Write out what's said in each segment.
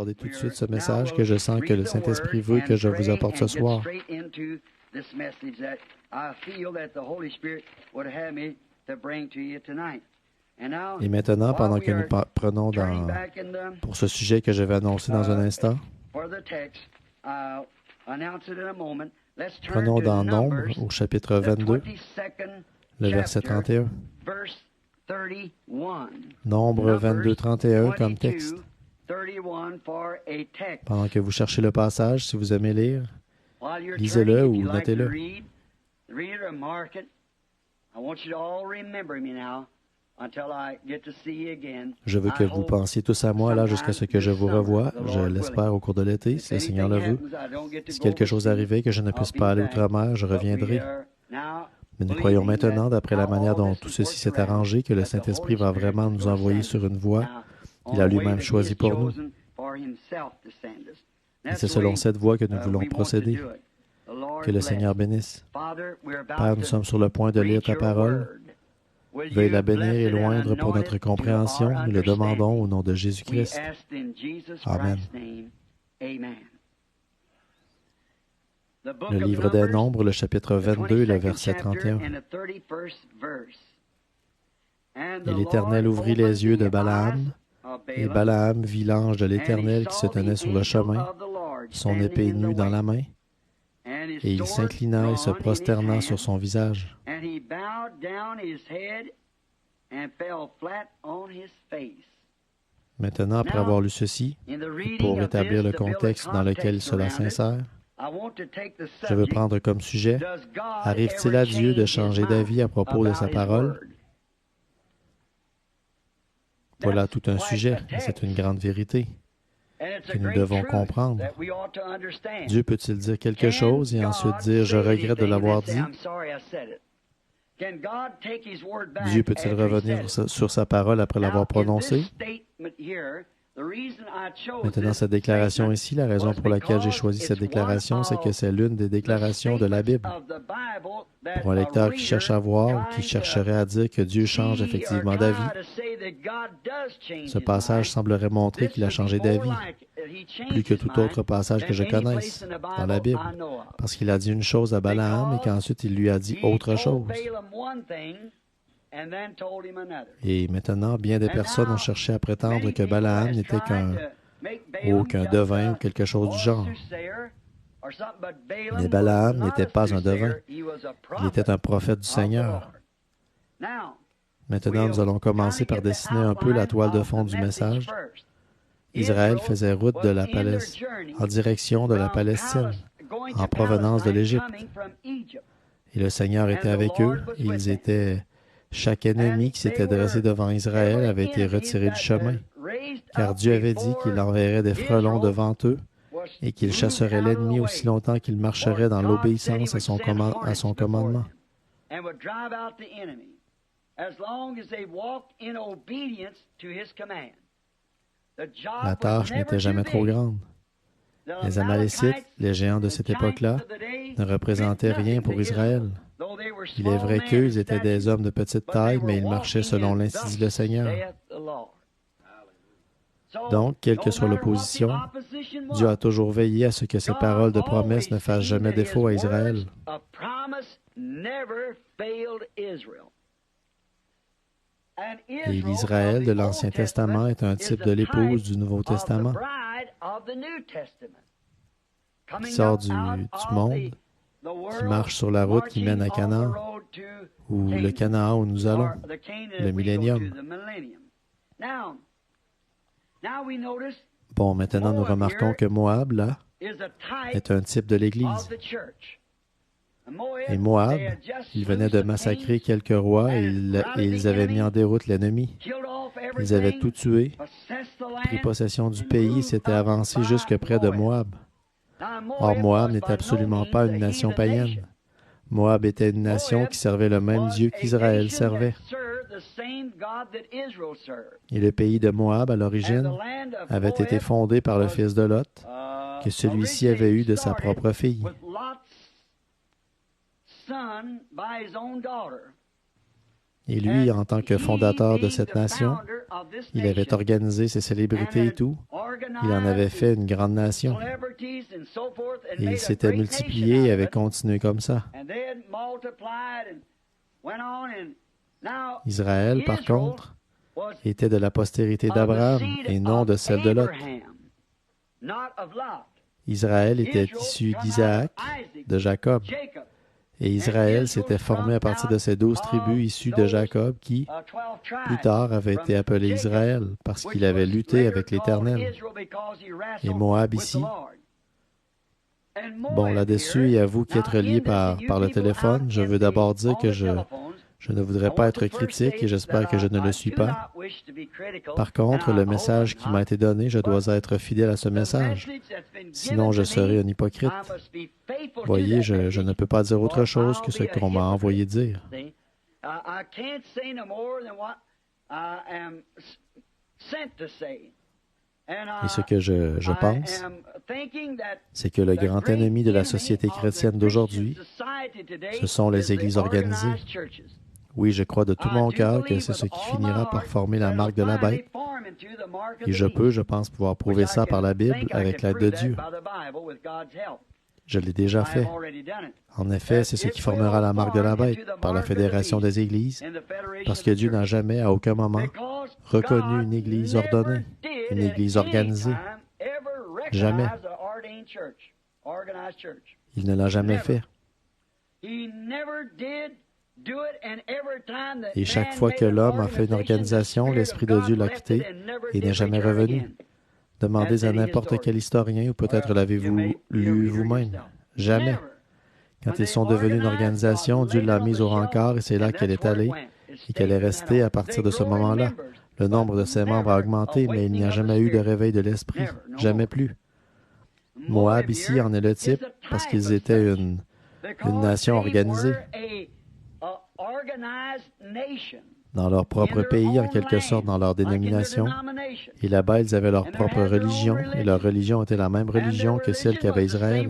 aborder tout de suite ce message que je sens que le Saint-Esprit veut que je vous apporte ce soir. Et maintenant, pendant que nous prenons pour ce sujet que je vais annoncer dans un instant, prenons dans Nombre au chapitre 22, le verset 31. Nombre 22, 31 comme texte. Pendant que vous cherchez le passage, si vous aimez lire, lisez-le ou notez-le. Je veux que vous pensiez tous à moi là jusqu'à ce que je vous revoie. Je l'espère au cours de l'été, si le Seigneur le veut. Si quelque chose arrivait que je ne puisse pas aller outre-mer, je reviendrai. Mais nous croyons maintenant, d'après la manière dont tout ceci s'est arrangé, que le Saint-Esprit va vraiment nous envoyer sur une voie qu'il a lui-même choisie pour nous. Et c'est selon cette voie que nous voulons procéder. Que le Seigneur bénisse. Père, nous sommes sur le point de lire ta parole. Veuille la bénir et loindre pour notre compréhension. Nous le demandons au nom de Jésus-Christ. Amen. Le livre des Nombres, le chapitre 22, le verset 31. Et l'Éternel ouvrit les yeux de Balaam, et Balaam vit l'ange de l'Éternel qui se tenait sur le chemin, son épée nue dans la main, et il s'inclina et se prosterna sur son visage. Maintenant, après avoir lu ceci, pour établir le contexte dans lequel cela s'insère, je veux prendre comme sujet, arrive-t-il à Dieu de changer d'avis à propos de sa parole? Voilà tout un sujet, et c'est une grande vérité que nous devons comprendre. Dieu peut-il dire quelque chose et ensuite dire « Je regrette de l'avoir dit » ? Dieu peut-il revenir sur sa parole après l'avoir prononcée? Maintenant, cette déclaration ici, la raison pour laquelle j'ai choisi cette déclaration, c'est que c'est l'une des déclarations de la Bible. Pour un lecteur qui cherche à voir ou qui chercherait à dire que Dieu change effectivement d'avis, ce passage semblerait montrer qu'il a changé d'avis, plus que tout autre passage que je connaisse dans la Bible, parce qu'il a dit une chose à Balaam et qu'ensuite il lui a dit autre chose. Et maintenant, bien des personnes ont cherché à prétendre que Balaam n'était qu'un devin ou quelque chose du genre. Mais Balaam n'était pas un devin. Il était un prophète du Seigneur. Maintenant, nous allons commencer par dessiner un peu la toile de fond du message. Israël faisait route en direction de la Palestine, en provenance de l'Égypte. Et le Seigneur était avec eux. Chaque ennemi qui s'était dressé devant Israël avait été retiré du chemin, car Dieu avait dit qu'il enverrait des frelons devant eux et qu'il chasserait l'ennemi aussi longtemps qu'il marcherait dans l'obéissance à son commandement. La tâche n'était jamais trop grande. Les Amalécites, les géants de cette époque-là, ne représentaient rien pour Israël. Il est vrai qu'eux, ils étaient des hommes de petite taille, mais ils marchaient selon l'ainsi dit le Seigneur. Donc, quelle que soit l'opposition, Dieu a toujours veillé à ce que ses paroles de promesse ne fassent jamais défaut à Israël. Et l'Israël de l'Ancien Testament est un type de l'épouse du Nouveau Testament, qui sort du monde, qui marche sur la route qui mène à Canaan, ou le Canaan où nous allons, le millénium. Bon, maintenant nous remarquons que Moab, là, est un type de l'Église. Et Moab, il venait de massacrer quelques rois et ils avaient mis en déroute l'ennemi. Ils avaient tout tué, pris possession du pays et s'étaient avancés jusque près de Moab. Or, Moab n'était absolument pas une nation païenne. Moab était une nation qui servait le même Dieu qu'Israël servait. Et le pays de Moab, à l'origine, avait été fondé par le fils de Lot, que celui-ci avait eu de sa propre fille. Et lui, en tant que fondateur de cette nation, il avait organisé ses célébrités et tout. Il en avait fait une grande nation. Et il s'était multiplié et avait continué comme ça. Israël, par contre, était de la postérité d'Abraham et non de celle de Lot. Israël était issu d'Isaac, de Jacob. Et Israël s'était formé à partir de ces 12 tribus issues de Jacob qui, plus tard, avaient été appelées Israël parce qu'il avait lutté avec l'Éternel. Et Moab ici. Bon, là-dessus, et à vous qui êtes reliés par le téléphone, je veux d'abord dire que je ne voudrais pas être critique et j'espère que je ne le suis pas. Par contre, le message qui m'a été donné, je dois être fidèle à ce message. Sinon, je serai un hypocrite. Voyez, je ne peux pas dire autre chose que ce qu'on m'a envoyé dire. Et ce que je pense, c'est que le grand ennemi de la société chrétienne d'aujourd'hui, ce sont les églises organisées. Oui, je crois de tout mon cœur que c'est ce qui finira par former la marque de la bête. Et je pense pouvoir prouver ça par la Bible avec l'aide de Dieu. Je l'ai déjà fait. En effet, c'est ce qui formera la marque de la bête par la Fédération des Églises, parce que Dieu n'a jamais, à aucun moment, reconnu une Église ordonnée, une Église organisée. Jamais. Il ne l'a jamais fait. Et chaque fois que l'homme a fait une organisation, l'Esprit de Dieu l'a quitté et n'est jamais revenu. Demandez à n'importe quel historien, ou peut-être l'avez-vous lu vous-même. Jamais. Quand ils sont devenus une organisation, Dieu l'a mise au rencard et c'est là qu'elle est allée et qu'elle est restée à partir de ce moment-là. Le nombre de ses membres a augmenté, mais il n'y a jamais eu de réveil de l'Esprit. Jamais plus. Moab ici en est le type parce qu'ils étaient une nation organisée. Dans leur propre pays, en quelque sorte dans leur dénomination. Et là-bas, ils avaient leur propre religion, et leur religion était la même religion que celle qu'avait Israël.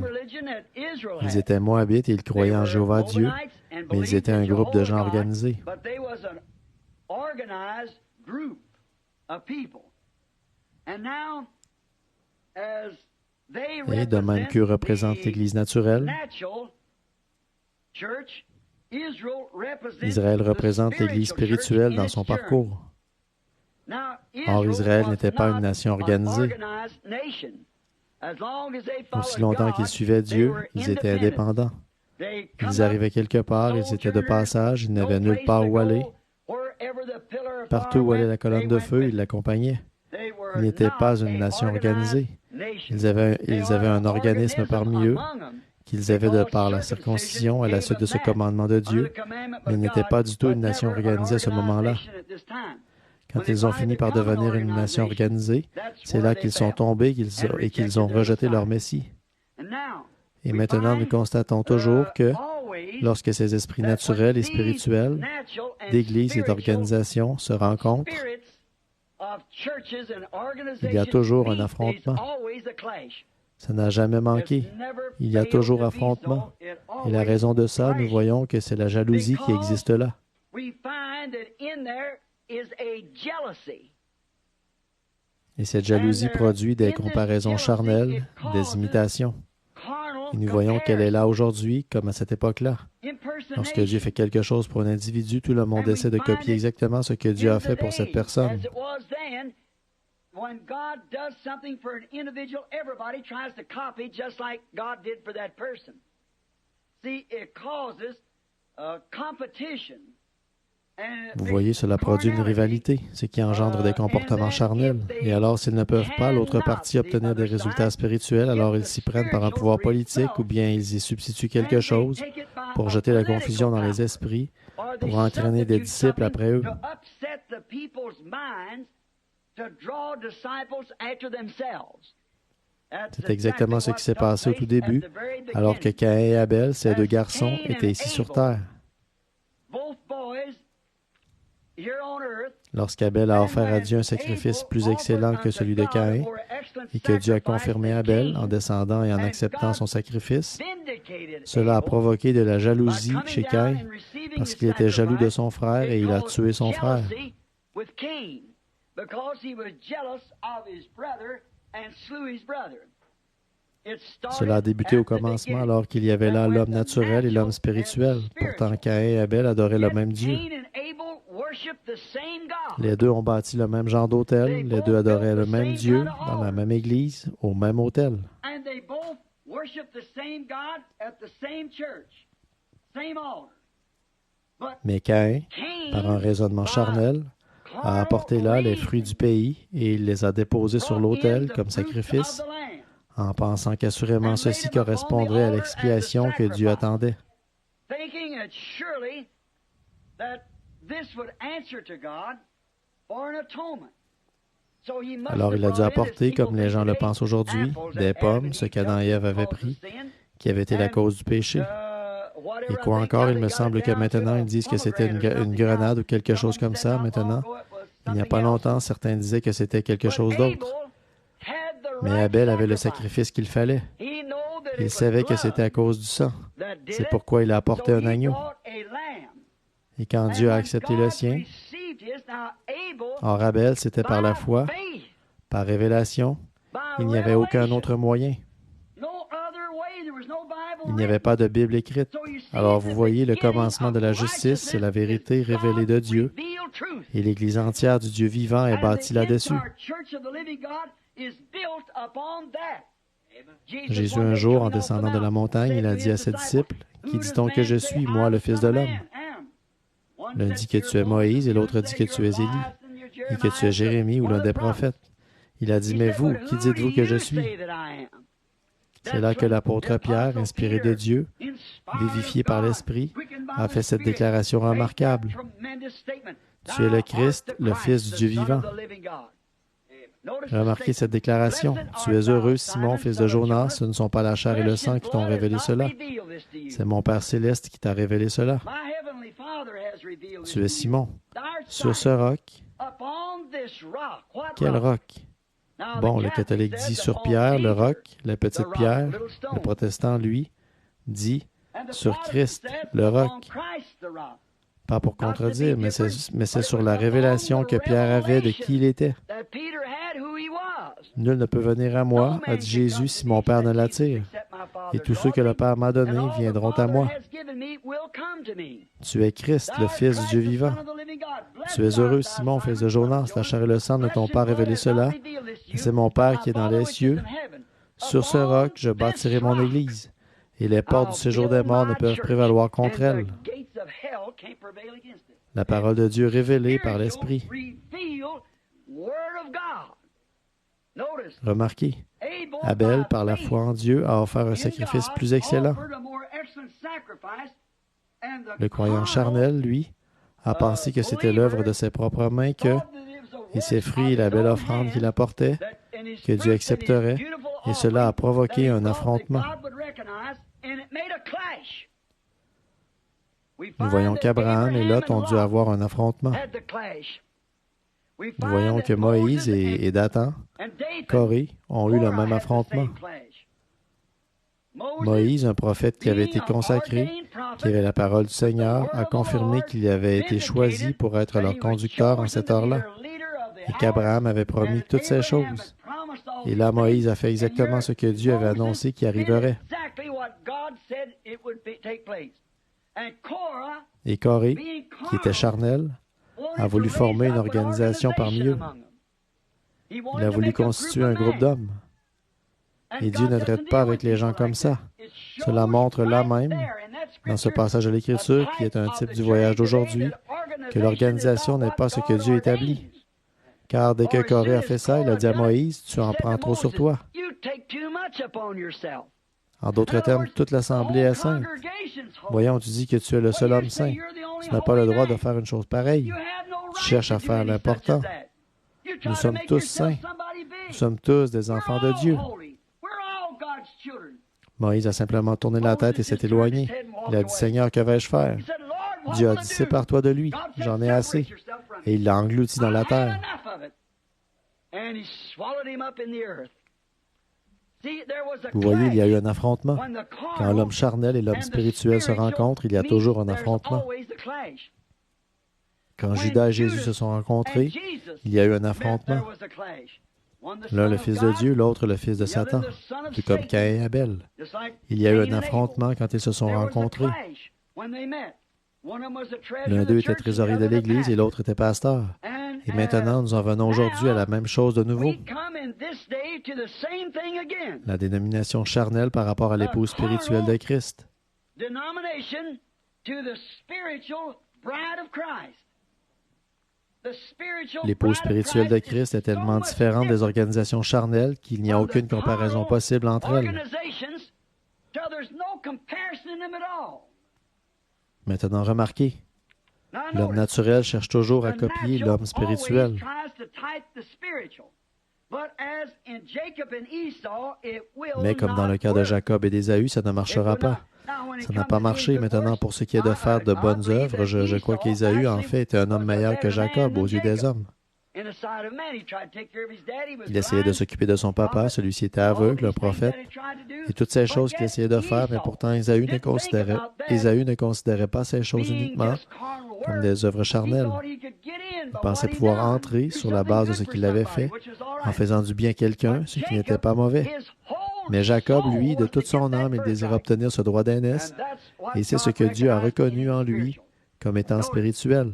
Ils étaient Moabites et ils croyaient en Jéhovah Dieu, mais ils étaient un groupe de gens organisés. Et de même qu'eux représentent l'Église naturelle, Israël représente l'Église spirituelle dans son parcours. Or, Israël n'était pas une nation organisée. Aussi longtemps qu'ils suivaient Dieu, ils étaient indépendants. Ils arrivaient quelque part, ils étaient de passage, ils n'avaient nulle part où aller. Partout où allait la colonne de feu, ils l'accompagnaient. Ils n'étaient pas une nation organisée. Ils avaient un organisme parmi eux, qu'ils avaient de par la circoncision à la suite de ce commandement de Dieu, mais ils n'étaient pas du tout une nation organisée à ce moment-là. Quand ils ont fini par devenir une nation organisée, c'est là qu'ils sont tombés et qu'ils ont rejeté leur Messie. Et maintenant, nous constatons toujours que, lorsque ces esprits naturels et spirituels, d'églises et d'organisations se rencontrent, il y a toujours un affrontement. Ça n'a jamais manqué. Il y a toujours affrontement. Et la raison de ça, nous voyons que c'est la jalousie qui existe là. Et cette jalousie produit des comparaisons charnelles, des imitations. Et nous voyons qu'elle est là aujourd'hui, comme à cette époque-là. Lorsque Dieu fait quelque chose pour un individu, tout le monde essaie de copier exactement ce que Dieu a fait pour cette personne. When God does something for an individual, everybody tries to copy just like God did for that person. See, it causes a competition. Vous voyez, cela produit une rivalité, ce qui engendre des comportements charnels. Et alors, s'ils ne peuvent pas, l'autre partie, obtenir des résultats spirituels, alors ils s'y prennent par un pouvoir politique ou bien ils y substituent quelque chose pour jeter la confusion dans les esprits, pour entraîner des disciples après eux. C'est exactement ce qui s'est passé au tout début, alors que Caïn et Abel, ces deux garçons, étaient ici sur terre. Lorsqu'Abel a offert à Dieu un sacrifice plus excellent que celui de Caïn, et que Dieu a confirmé Abel en descendant et en acceptant son sacrifice, Cela a provoqué de la jalousie chez Caïn parce qu'il était jaloux de son frère et il a tué son frère. Cela a débuté au commencement alors qu'il y avait là l'homme naturel et l'homme spirituel. Pourtant, Caïn et Abel adoraient le même Dieu. Les deux ont bâti le même genre d'autel, les deux adoraient le même Dieu, dans la même église, au même autel. Mais Caïn, par un raisonnement charnel, a apporté là les fruits du pays et il les a déposés sur l'autel comme sacrifice, en pensant qu'assurément ceci correspondrait à l'expiation que Dieu attendait. Alors il a dû apporter, comme les gens le pensent aujourd'hui, des pommes, ce qu'Adam et Ève avaient pris, qui avait été la cause du péché. Et quoi encore, il me semble que maintenant, ils disent que c'était une grenade ou quelque chose comme ça, maintenant. Il n'y a pas longtemps, certains disaient que c'était quelque chose d'autre. Mais Abel avait le sacrifice qu'il fallait. Il savait que c'était à cause du sang. C'est pourquoi il a apporté un agneau. Et quand Dieu a accepté le sien, or Abel, c'était par la foi, par révélation, il n'y avait aucun autre moyen. Il n'y avait pas de Bible écrite. Alors vous voyez, le commencement de la justice, c'est la vérité révélée de Dieu. Et l'Église entière du Dieu vivant est bâtie là-dessus. Jésus, un jour, en descendant de la montagne, il a dit à ses disciples, « Qui dit-on que je suis, moi, le Fils de l'homme? » L'un dit que tu es Moïse et l'autre dit que tu es Élie et que tu es Jérémie ou l'un des prophètes. Il a dit, « Mais vous, qui dites-vous que je suis? » C'est là que l'apôtre Pierre, inspiré de Dieu, vivifié par l'Esprit, a fait cette déclaration remarquable. « Tu es le Christ, le Fils du Dieu vivant. » Remarquez cette déclaration. « Tu es heureux, Simon, fils de Jonas, ce ne sont pas la chair et le sang qui t'ont révélé cela. C'est mon Père céleste qui t'a révélé cela. Tu es Simon. Sur ce roc. » Quel roc? Bon, le catholique dit sur Pierre, le roc, la petite pierre. Le protestant, lui, dit sur Christ, le roc. Pas pour contredire, mais c'est sur la révélation que Pierre avait de qui il était. Nul ne peut venir à moi, a dit Jésus, si mon Père ne l'attire. Et tous ceux que le Père m'a donnés viendront à moi. Tu es Christ, le Fils du Dieu vivant. Tu es heureux, Simon, fils de Jonas, la chair et le sang ne t'ont pas révélé cela, et c'est mon Père qui est dans les cieux. Sur ce roc, je bâtirai mon Église, et les portes du séjour des morts ne peuvent prévaloir contre elle. La parole de Dieu révélée par l'Esprit. Remarquez, Abel, par la foi en Dieu, a offert un sacrifice plus excellent. Le croyant charnel, lui, a pensé que c'était l'œuvre de ses propres mains et ses fruits et la belle offrande qu'il apportait, que Dieu accepterait, et cela a provoqué un affrontement. Nous voyons qu'Abraham et Lot ont dû avoir un affrontement. Nous voyons que Moïse et Dathan, Corée, ont eu le même affrontement. Moïse, un prophète qui avait été consacré, qui avait la parole du Seigneur, a confirmé qu'il avait été choisi pour être leur conducteur en cette heure-là, et qu'Abraham avait promis toutes ces choses. Et là, Moïse a fait exactement ce que Dieu avait annoncé qui arriverait. Et Corée, qui était charnel, a voulu former une organisation parmi eux. Il a voulu constituer un groupe d'hommes. Et Dieu ne traite pas avec les gens comme ça. Cela montre là même, dans ce passage de l'Écriture, qui est un type du voyage d'aujourd'hui, que l'organisation n'est pas ce que Dieu établit. Car dès que Corée a fait ça, il a dit à Moïse, « Tu en prends trop sur toi. » En d'autres termes, toute l'Assemblée est sainte. Voyons, tu dis que tu es le seul homme saint. Tu n'as pas le droit de faire une chose pareille. Tu cherches à faire l'important. Nous sommes tous saints. Nous sommes tous des enfants de Dieu. Moïse a simplement tourné la tête et s'est éloigné. Il a dit, « Seigneur, que vais-je faire? » Dieu a dit, « Sépare-toi de lui. J'en ai assez. » Et il l'a englouti dans la terre. Vous voyez, il y a eu un affrontement. Quand l'homme charnel et l'homme spirituel se rencontrent, il y a toujours un affrontement. Quand Judas et Jésus se sont rencontrés, il y a eu un affrontement. L'un le Fils de Dieu, l'autre le Fils de Satan, tout comme Caïn et Abel. Il y a eu un affrontement quand ils se sont rencontrés. L'un d'eux était trésorier de l'Église et l'autre était pasteur. Et maintenant, nous en venons aujourd'hui à la même chose de nouveau. La dénomination charnelle par rapport à l'épouse spirituelle de Christ. L'épouse spirituelle de Christ est tellement différente des organisations charnelles qu'il n'y a aucune comparaison possible entre elles. Maintenant, remarquez, l'homme naturel cherche toujours à copier l'homme spirituel. Mais comme dans le cas de Jacob et d'Ésaü, ça ne marchera pas. Ça n'a pas marché. Maintenant, pour ce qui est de faire de bonnes œuvres, je crois qu'Ésaü, en fait, était un homme meilleur que Jacob aux yeux des hommes. Il essayait de s'occuper de son papa, celui-ci était aveugle, un prophète, et toutes ces choses qu'il essayait de faire, mais pourtant Ésaü ne considérait pas ces choses uniquement comme des œuvres charnelles. Il pensait pouvoir entrer sur la base de ce qu'il avait fait, en faisant du bien à quelqu'un, ce qui n'était pas mauvais. Mais Jacob, lui, de toute son âme, il désire obtenir ce droit d'aînesse, et c'est ce que Dieu a reconnu en lui comme étant spirituel.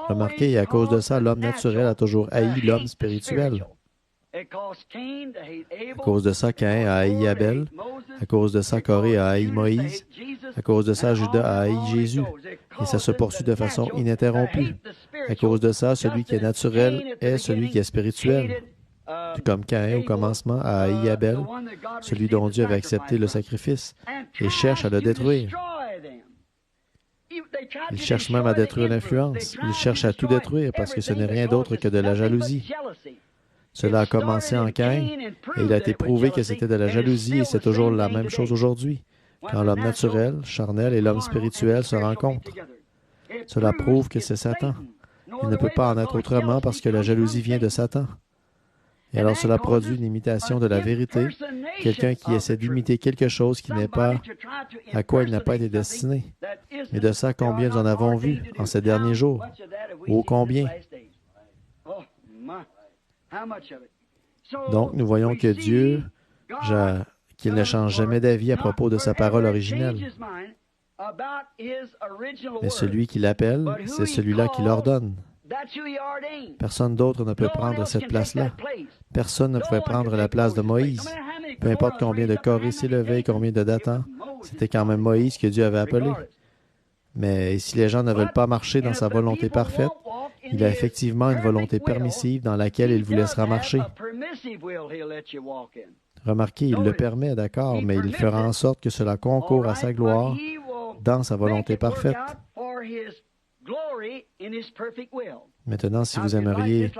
Remarquez, et à cause de ça, l'homme naturel a toujours haï l'homme spirituel. À cause de ça, Caïn a haï Abel. À cause de ça, Corée a haï Moïse. À cause de ça, Judas a haï Jésus. Et ça se poursuit de façon ininterrompue. À cause de ça, celui qui est naturel est celui qui est spirituel. Tout comme Caïn, au commencement, a haï Abel, celui dont Dieu avait accepté le sacrifice, et cherche à le détruire. Il cherche même à détruire l'influence. Il cherche à tout détruire parce que ce n'est rien d'autre que de la jalousie. Cela a commencé en Caïn et il a été prouvé que c'était de la jalousie et c'est toujours la même chose aujourd'hui. Quand l'homme naturel, charnel et l'homme spirituel se rencontrent, cela prouve que c'est Satan. Il ne peut pas en être autrement parce que la jalousie vient de Satan. Et alors cela produit une imitation de la vérité, quelqu'un qui essaie d'imiter quelque chose qui n'est pas à quoi il n'a pas été destiné. Mais de ça, combien nous en avons vu en ces derniers jours? Ô combien? Donc, nous voyons que Dieu, qu'il ne change jamais d'avis à propos de sa parole originelle. Mais celui qui l'appelle, c'est celui-là qui l'ordonne. Personne d'autre ne peut prendre cette place-là. Personne ne pouvait prendre la place de Moïse. Peu importe combien de Corée s'élevaient et combien de Dathan, c'était quand même Moïse que Dieu avait appelé. Mais si les gens ne veulent pas marcher dans sa volonté parfaite, il a effectivement une volonté permissive dans laquelle il vous laissera marcher. Remarquez, il le permet, d'accord, mais il fera en sorte que cela concourt à sa gloire dans sa volonté parfaite. Maintenant, si vous aimeriez,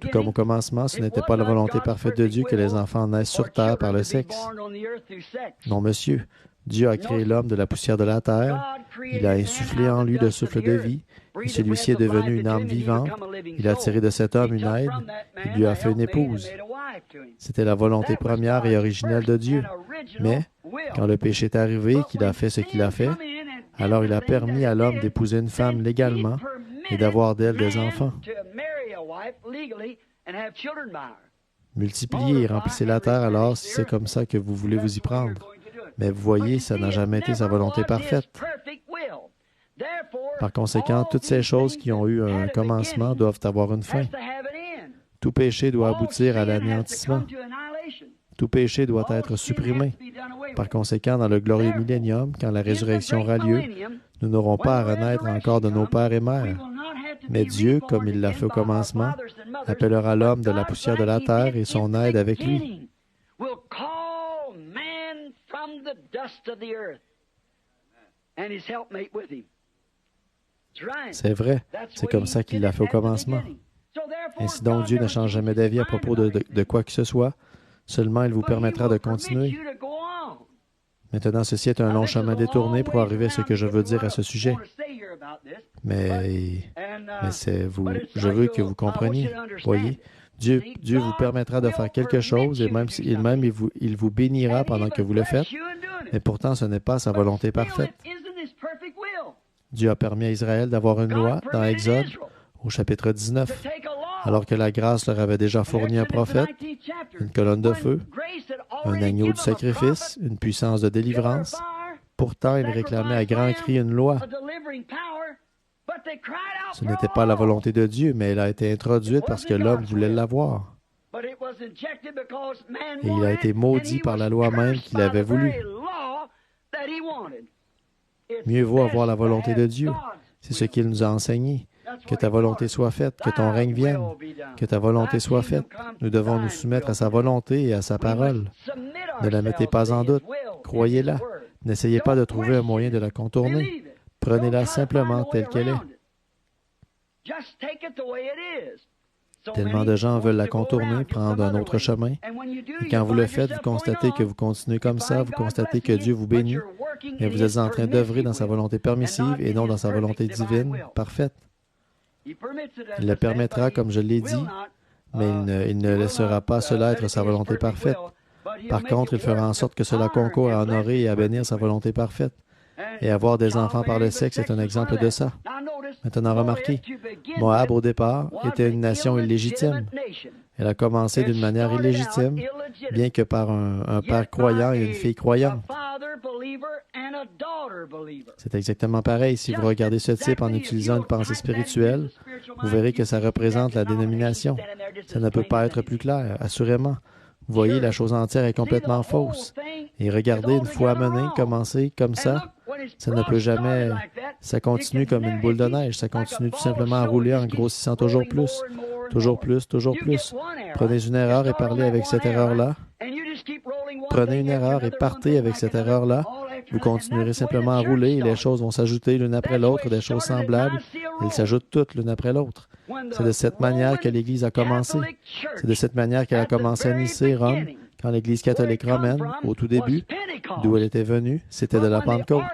tout comme au commencement, ce n'était pas la volonté parfaite de Dieu que les enfants naissent sur terre par le sexe. Non, monsieur. Dieu a créé l'homme de la poussière de la terre. Il a insufflé en lui le souffle de vie. Et celui-ci est devenu une âme vivante. Il a tiré de cet homme une aide. Il lui a fait une épouse. C'était la volonté première et originelle de Dieu. Mais, quand le péché est arrivé et qu'il a fait ce qu'il a fait, alors il a permis à l'homme d'épouser une femme légalement et d'avoir d'elle des enfants. Multipliez et remplissez la terre alors si c'est comme ça que vous voulez vous y prendre. Mais vous voyez, ça n'a jamais été sa volonté parfaite. Par conséquent, toutes ces choses qui ont eu un commencement doivent avoir une fin. Tout péché doit aboutir à l'anéantissement. Tout péché doit être supprimé. Par conséquent, dans le glorieux millénium, quand la résurrection aura lieu, nous n'aurons pas à renaître encore de nos pères et mères. Mais Dieu, comme il l'a fait au commencement, appellera l'homme de la poussière de la terre et son aide avec lui. C'est vrai, c'est comme ça qu'il l'a fait au commencement. Ainsi donc, Dieu ne change jamais d'avis à propos de quoi que ce soit, seulement il vous permettra de continuer. Maintenant, ceci est un long chemin détourné pour arriver à ce que je veux dire à ce sujet. Mais je veux que vous compreniez. Voyez, Dieu vous permettra de faire quelque chose et même il vous bénira pendant que vous le faites, mais pourtant ce n'est pas sa volonté parfaite. Dieu a permis à Israël d'avoir une loi dans Exode au chapitre 19, alors que la grâce leur avait déjà fourni un prophète, une colonne de feu, un agneau du sacrifice, une puissance de délivrance. Pourtant, ils réclamaient à grands cris une loi. Ce n'était pas la volonté de Dieu, mais elle a été introduite parce que l'homme voulait l'avoir. Et il a été maudit par la loi même qu'il avait voulu. Mieux vaut avoir la volonté de Dieu. C'est ce qu'il nous a enseigné. Que ta volonté soit faite, que ton règne vienne, que ta volonté soit faite. Nous devons nous soumettre à sa volonté et à sa parole. Ne la mettez pas en doute. Croyez-la. N'essayez pas de trouver un moyen de la contourner. Prenez-la simplement telle qu'elle est. Tellement de gens veulent la contourner, prendre un autre chemin. Et quand vous le faites, vous constatez que vous continuez comme ça, vous constatez que Dieu vous bénit, mais vous êtes en train d'œuvrer dans sa volonté permissive et non dans sa volonté divine, parfaite. Il le permettra, comme je l'ai dit, mais il ne laissera pas cela être sa volonté parfaite. Par contre, il fera en sorte que cela concourt à honorer et à bénir sa volonté parfaite. Et avoir des enfants par le sexe est un exemple de ça. Maintenant, remarquez, Moab, au départ, était une nation illégitime. Elle a commencé d'une manière illégitime, bien que par un père croyant et une fille croyante. C'est exactement pareil. Si vous regardez ce type en utilisant une pensée spirituelle, vous verrez que ça représente la dénomination. Ça ne peut pas être plus clair, assurément. Vous voyez, la chose entière est complètement fausse. Et regardez, une fois amené, commencer comme ça ne peut jamais... Ça continue comme une boule de neige. Ça continue tout simplement à rouler en grossissant toujours plus. Toujours plus, toujours plus. Prenez une erreur et parlez avec cette erreur-là. Prenez une erreur et partez avec cette erreur-là. Vous continuerez simplement à rouler et les choses vont s'ajouter l'une après l'autre, des choses semblables. Elles s'ajoutent toutes l'une après l'autre. C'est de cette manière que l'Église a commencé. C'est de cette manière qu'elle a commencé à Nice, Rome, quand l'Église catholique romaine, au tout début, d'où elle était venue, c'était de la Pentecôte.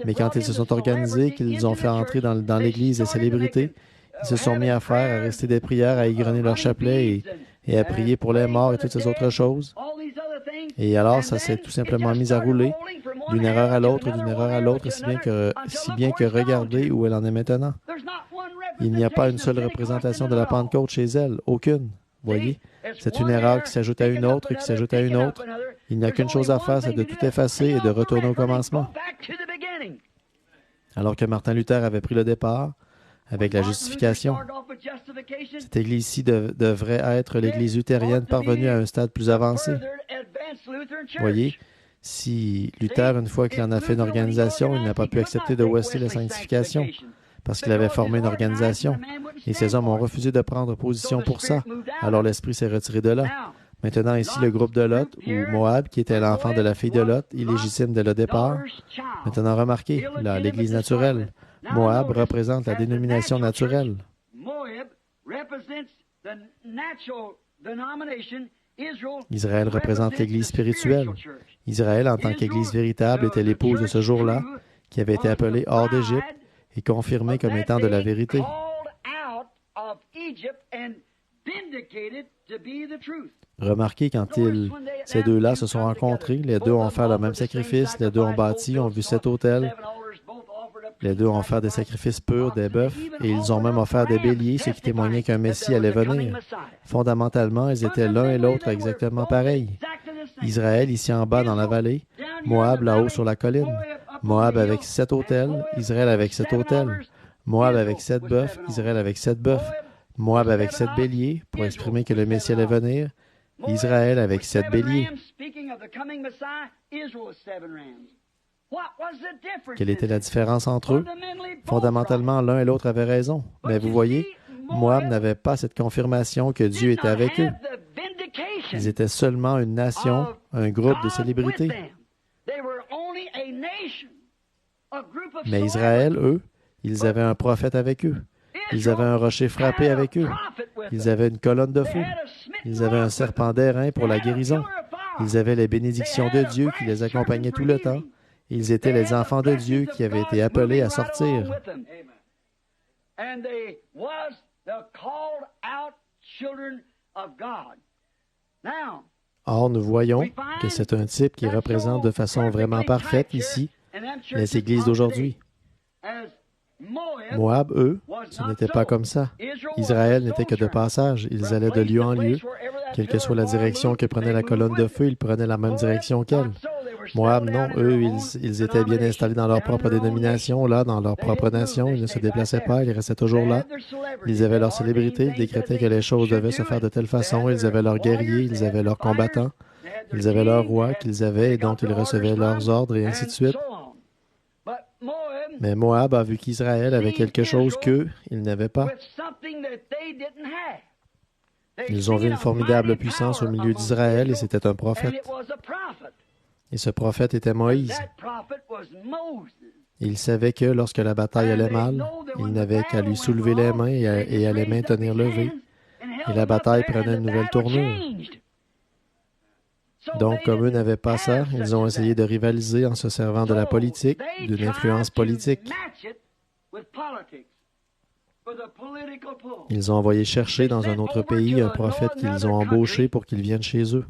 Mais quand ils se sont organisés, qu'ils ont fait entrer dans l'Église des célébrités, ils se sont mis à faire, à rester des prières, à égrener leur chapelet et à prier pour les morts et toutes ces autres choses. Et alors, ça s'est tout simplement mis à rouler d'une erreur à l'autre, si bien que regardez où elle en est maintenant. Il n'y a pas une seule représentation de la Pentecôte chez elle, aucune. Voyez, c'est une erreur qui s'ajoute à une autre et qui s'ajoute à une autre. Il n'y a qu'une chose à faire, c'est de tout effacer et de retourner au commencement. Alors que Martin Luther avait pris le départ, avec la justification, cette Église-ci devrait être l'Église luthérienne parvenue à un stade plus avancé. Voyez, si Luther, une fois qu'il en a fait une organisation, il n'a pas pu accepter de Wesley la sanctification, parce qu'il avait formé une organisation, et ces hommes ont refusé de prendre position pour ça. Alors l'Esprit s'est retiré de là. Maintenant, ici, le groupe de Lot, ou Moab, qui était l'enfant de la fille de Lot, illégitime dès le départ. Maintenant, remarquez, là, l'Église naturelle. Moab représente la dénomination naturelle. Israël représente l'Église spirituelle. Israël, en tant qu'Église véritable, était l'épouse de ce jour-là, qui avait été appelée hors d'Égypte et confirmée comme étant de la vérité. Remarquez, quand ces deux-là se sont rencontrés, les deux ont fait le même sacrifice, les deux ont bâti, ont vu cet autel, les deux ont offert des sacrifices purs, des bœufs, et ils ont même offert des béliers, ce qui témoignait qu'un Messie allait venir. Fondamentalement, ils étaient l'un et l'autre exactement pareils. Israël ici en bas dans la vallée, Moab là-haut sur la colline. Moab avec 7 autels, Israël avec 7 autels. Moab avec 7 bœufs, Israël avec 7 bœufs. Moab avec 7 béliers, pour exprimer que le Messie allait venir. Israël avec 7 béliers. Quelle était la différence entre eux? Fondamentalement, l'un et l'autre avaient raison. Mais vous voyez, Moab n'avait pas cette confirmation que Dieu était avec eux. Ils étaient seulement une nation, un groupe de célébrités. Mais Israël, eux, ils avaient un prophète avec eux. Ils avaient un rocher frappé avec eux. Ils avaient une colonne de feu. Ils avaient un serpent d'airain pour la guérison. Ils avaient les bénédictions de Dieu qui les accompagnaient tout le temps. Ils étaient les enfants de Dieu qui avaient été appelés à sortir. Or, nous voyons que c'est un type qui représente de façon vraiment parfaite ici les églises d'aujourd'hui. Moab, eux, ce n'était pas comme ça. Israël n'était que de passage. Ils allaient de lieu en lieu. Quelle que soit la direction que prenait la colonne de feu, ils prenaient la même direction qu'elle. Moab, non, eux, ils étaient bien installés dans leur propre dénomination, là, dans leur propre nation. Ils ne se déplaçaient pas, ils restaient toujours là. Ils avaient leur célébrité, ils décrétaient que les choses devaient se faire de telle façon. Ils avaient leurs guerriers, ils avaient leurs combattants, ils avaient leurs rois qu'ils avaient et dont ils recevaient leurs ordres et ainsi de suite. Mais Moab a vu qu'Israël avait quelque chose qu'eux, ils n'avaient pas. Ils ont vu une formidable puissance au milieu d'Israël et c'était un prophète. Et ce prophète était Moïse. Il savait que lorsque la bataille allait mal, il n'avait qu'à lui soulever les mains et à les maintenir levées. Et la bataille prenait une nouvelle tournure. Donc, comme eux n'avaient pas ça, ils ont essayé de rivaliser en se servant de la politique, d'une influence politique. Ils ont envoyé chercher dans un autre pays un prophète qu'ils ont embauché pour qu'il vienne chez eux,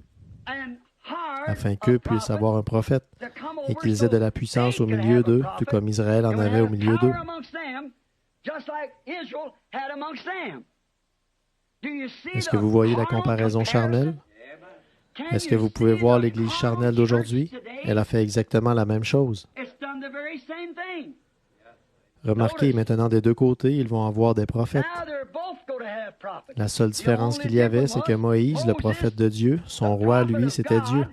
afin qu'eux puissent avoir un prophète et qu'ils aient de la puissance au milieu d'eux, tout comme Israël en avait au milieu d'eux. Est-ce que vous voyez la comparaison charnelle? Est-ce que vous pouvez voir l'Église charnelle d'aujourd'hui? Elle a fait exactement la même chose. Remarquez, maintenant des deux côtés, ils vont avoir des prophètes. La seule différence qu'il y avait, c'est que Moïse, le prophète de Dieu, son roi, lui, c'était Dieu.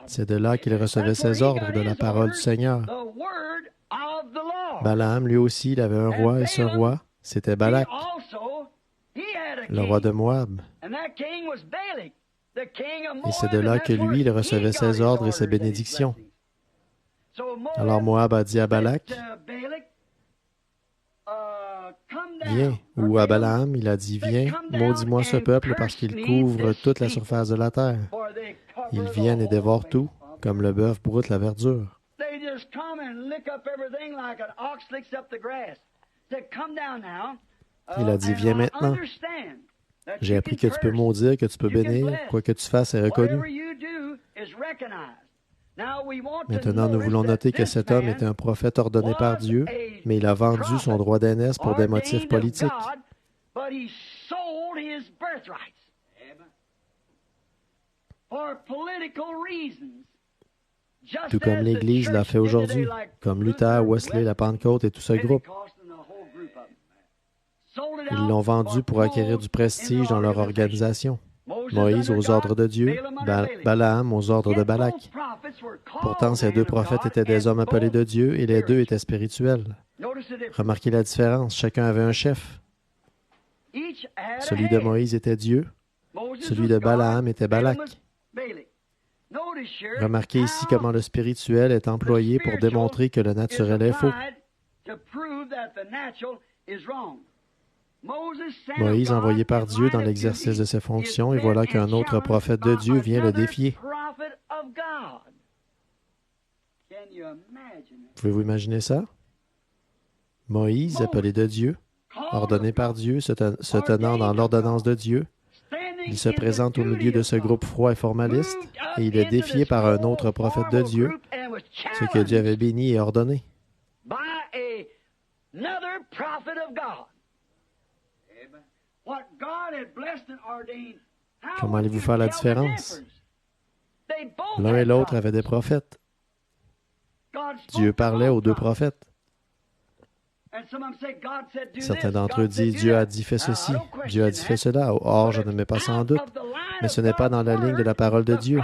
C'est de là qu'il recevait ses ordres, de la parole du Seigneur. Balaam, lui aussi, il avait un roi, et ce roi, c'était Balak, le roi de Moab. Et c'est de là que lui, il recevait ses ordres et ses bénédictions. Alors Moab a dit à Balak, « Viens », ou à Balaam, il a dit, « Viens, maudis-moi ce peuple parce qu'il couvre toute la surface de la terre. Ils viennent et dévorent tout, comme le bœuf broute la verdure. » Il a dit, « Viens maintenant. J'ai appris que tu peux maudire, que tu peux bénir, quoi que tu fasses est reconnu. » Maintenant, nous voulons noter que cet homme était un prophète ordonné par Dieu, mais il a vendu son droit d'aînesse pour des motifs politiques. Tout comme l'Église l'a fait aujourd'hui, comme Luther, Wesley, la Pentecôte et tout ce groupe. Ils l'ont vendu pour acquérir du prestige dans leur organisation. Moïse aux ordres de Dieu, Balaam aux ordres de Balak. Pourtant, ces deux prophètes étaient des hommes appelés de Dieu et les deux étaient spirituels. Remarquez la différence, chacun avait un chef. Celui de Moïse était Dieu, celui de Balaam était Balak. Remarquez ici comment le spirituel est employé pour démontrer que le naturel est faux. Moïse envoyé par Dieu dans l'exercice de ses fonctions, et voilà qu'un autre prophète de Dieu vient le défier. Pouvez-vous imaginer ça? Moïse, appelé de Dieu, ordonné par Dieu, se tenant dans l'ordonnance de Dieu, il se présente au milieu de ce groupe froid et formaliste, et il est défié par un autre prophète de Dieu, ce que Dieu avait béni et ordonné. Comment allez-vous faire la différence? L'un et l'autre avaient des prophètes. Dieu parlait aux deux prophètes. Certains d'entre eux disent, Dieu a dit fais ceci, Dieu a dit fais cela. Or, je ne mets pas sans doute. Mais ce n'est pas dans la ligne de la parole de Dieu.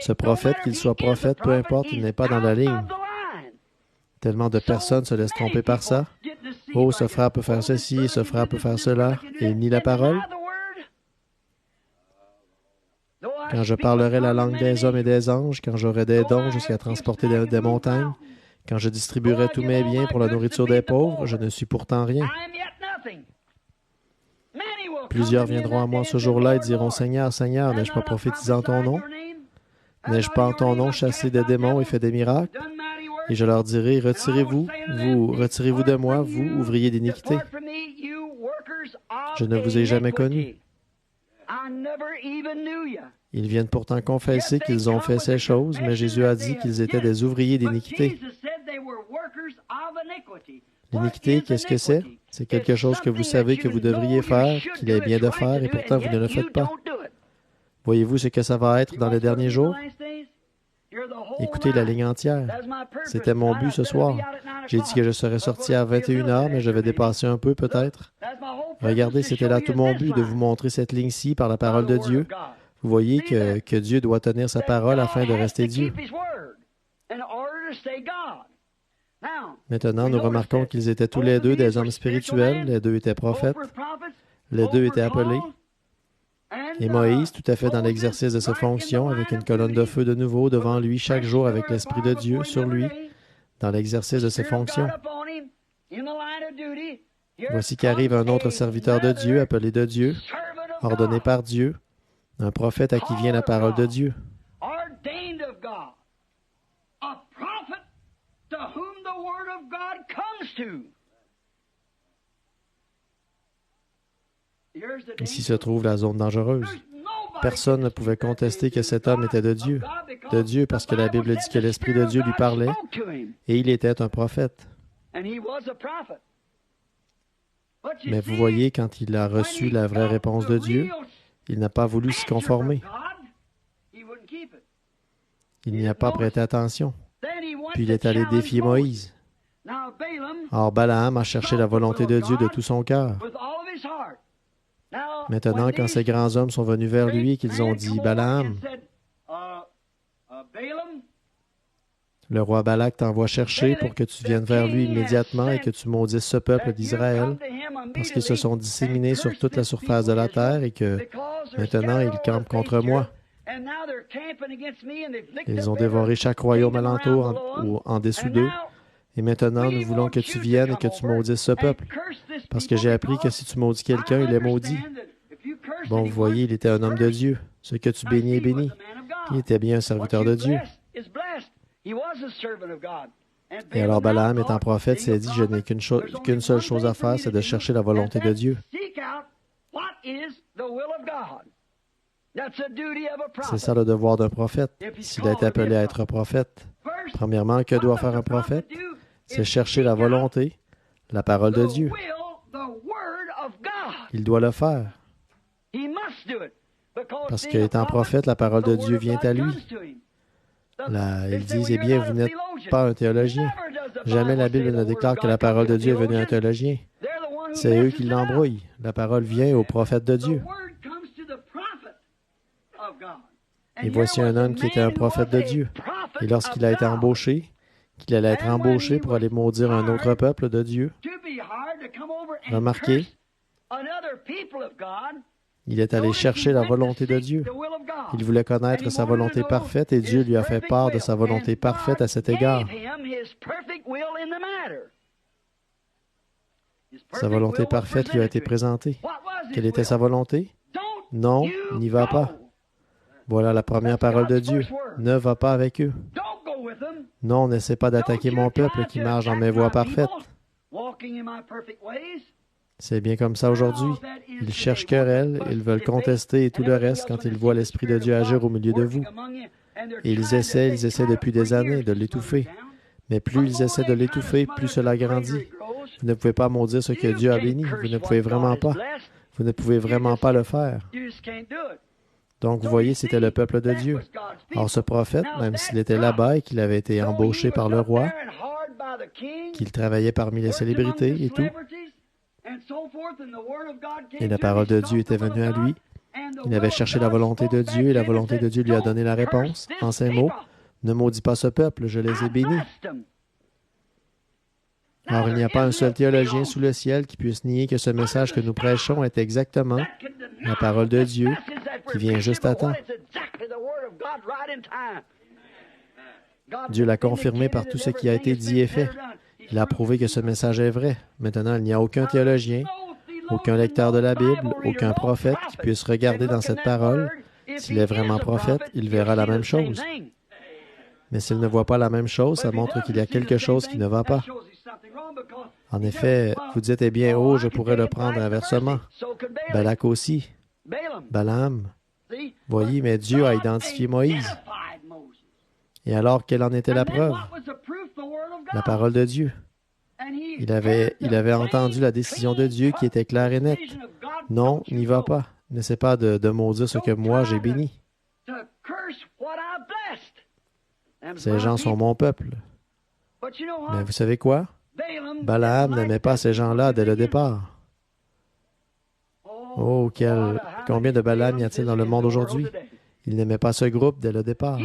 Ce prophète, qu'il soit prophète, peu importe, il n'est pas dans la ligne. Tellement de personnes se laissent tromper par ça. Oh, ce frère peut faire ceci, ce frère peut faire cela, et il nie la parole. Quand je parlerai la langue des hommes et des anges, quand j'aurai des dons jusqu'à transporter des montagnes, quand je distribuerai tous mes biens pour la nourriture des pauvres, je ne suis pourtant rien. Plusieurs viendront à moi ce jour-là et diront, Seigneur, Seigneur, n'ai-je pas prophétisé en ton nom? N'ai-je pas en ton nom chassé des démons et fait des miracles? Et je leur dirai, retirez-vous de moi, vous, ouvriers d'iniquité. Je ne vous ai jamais connu. Ils viennent pourtant confesser qu'ils ont fait ces choses, mais Jésus a dit qu'ils étaient des ouvriers d'iniquité. L'iniquité, qu'est-ce que c'est? C'est quelque chose que vous savez que vous devriez faire, qu'il est bien de faire, et pourtant vous ne le faites pas. Voyez-vous ce que ça va être dans les derniers jours? Écoutez la ligne entière. C'était mon but ce soir. J'ai dit que je serais sorti à 21h, mais je vais dépasser un peu peut-être. Regardez, c'était là tout mon but, de vous montrer cette ligne-ci par la parole de Dieu. Vous voyez que Dieu doit tenir sa parole afin de rester Dieu. Maintenant, nous remarquons qu'ils étaient tous les deux des hommes spirituels, les deux étaient prophètes, les deux étaient appelés. Et Moïse, tout à fait dans l'exercice de ses fonctions, avec une colonne de feu de nouveau devant lui chaque jour avec l'Esprit de Dieu sur lui, dans l'exercice de ses fonctions. Voici qu'arrive un autre serviteur de Dieu, appelé de Dieu, ordonné par Dieu, un prophète à qui vient la parole de Dieu. Ici se trouve la zone dangereuse. Personne ne pouvait contester que cet homme était de Dieu parce que la Bible dit que l'Esprit de Dieu lui parlait et il était un prophète. Mais vous voyez, quand il a reçu la vraie réponse de Dieu, il n'a pas voulu s'y conformer. Il n'y a pas prêté attention. Puis il est allé défier Moïse. Or, Balaam a cherché la volonté de Dieu de tout son cœur. Maintenant, quand ces grands hommes sont venus vers lui et qu'ils ont dit, « Balaam, le roi Balak t'envoie chercher pour que tu viennes vers lui immédiatement et que tu maudisses ce peuple d'Israël, parce qu'ils se sont disséminés sur toute la surface de la terre et que maintenant ils campent contre moi. Ils ont dévoré chaque royaume alentour ou en dessous d'eux. Et maintenant, nous voulons que tu viennes et que tu maudisses ce peuple. Parce que j'ai appris que si tu maudis quelqu'un, il est maudit. » Bon, vous voyez, il était un homme de Dieu. Ce que tu bénis est béni. Il était bien un serviteur de Dieu. Et alors Balaam, étant prophète, s'est dit, « Je n'ai qu'une seule chose à faire, c'est de chercher la volonté de Dieu. » C'est ça le devoir d'un prophète. S'il a été appelé à être prophète, premièrement, que doit faire un prophète? C'est chercher la volonté, la parole de Dieu. Il doit le faire. Parce qu'étant prophète, la parole de Dieu vient à lui. Là, ils disent, eh bien, vous n'êtes pas un théologien. Jamais la Bible ne déclare que la parole de Dieu est venue à un théologien. C'est eux qui l'embrouillent. La parole vient au prophète de Dieu. Et voici un homme qui était un prophète de Dieu. Et lorsqu'il a été embauché, qu'il allait être embauché pour aller maudire un autre peuple de Dieu, remarquez, il est allé chercher la volonté de Dieu. Il voulait connaître sa volonté parfaite et Dieu lui a fait part de sa volonté parfaite à cet égard. Sa volonté parfaite lui a été présentée. Quelle était sa volonté? Non, n'y va pas. Voilà la première parole de Dieu. Ne va pas avec eux. Non, n'essaie pas d'attaquer mon peuple qui marche dans mes voies parfaites. C'est bien comme ça aujourd'hui. Ils cherchent querelle, ils veulent contester et tout le reste quand ils voient l'Esprit de Dieu agir au milieu de vous. Et ils essaient depuis des années de l'étouffer. Mais plus ils essaient de l'étouffer, plus cela grandit. Vous ne pouvez pas maudire ce que Dieu a béni. Vous ne pouvez vraiment pas. Vous ne pouvez vraiment pas le faire. Donc, vous voyez, c'était le peuple de Dieu. Or, ce prophète, même s'il était là-bas et qu'il avait été embauché par le roi, qu'il travaillait parmi les célébrités et tout, et la parole de Dieu était venue à lui, il avait cherché la volonté de Dieu et la volonté de Dieu lui a donné la réponse, en ces mots, « Ne maudis pas ce peuple, je les ai bénis. » Alors, il n'y a pas un seul théologien sous le ciel qui puisse nier que ce message que nous prêchons est exactement la parole de Dieu qui vient juste à temps. Dieu l'a confirmé par tout ce qui a été dit et fait. Il a prouvé que ce message est vrai. Maintenant, il n'y a aucun théologien, aucun lecteur de la Bible, aucun prophète qui puisse regarder dans cette parole. S'il est vraiment prophète, il verra la même chose. Mais s'il ne voit pas la même chose, ça montre qu'il y a quelque chose qui ne va pas. En effet, vous dites, eh bien, oh, je pourrais le prendre inversement. Balak aussi. Balaam. Voyez, mais Dieu a identifié Moïse. Et alors, quelle en était la preuve? La parole de Dieu. Il avait entendu la décision de Dieu qui était claire et nette. Non, n'y va pas. N'essaie pas de maudire ce que moi j'ai béni. Ces gens sont mon peuple. Mais vous savez quoi? Balaam n'aimait pas ces gens-là dès le départ. Oh, combien de Balaam y a-t-il dans le monde aujourd'hui? Il n'aimait pas ce groupe dès le départ.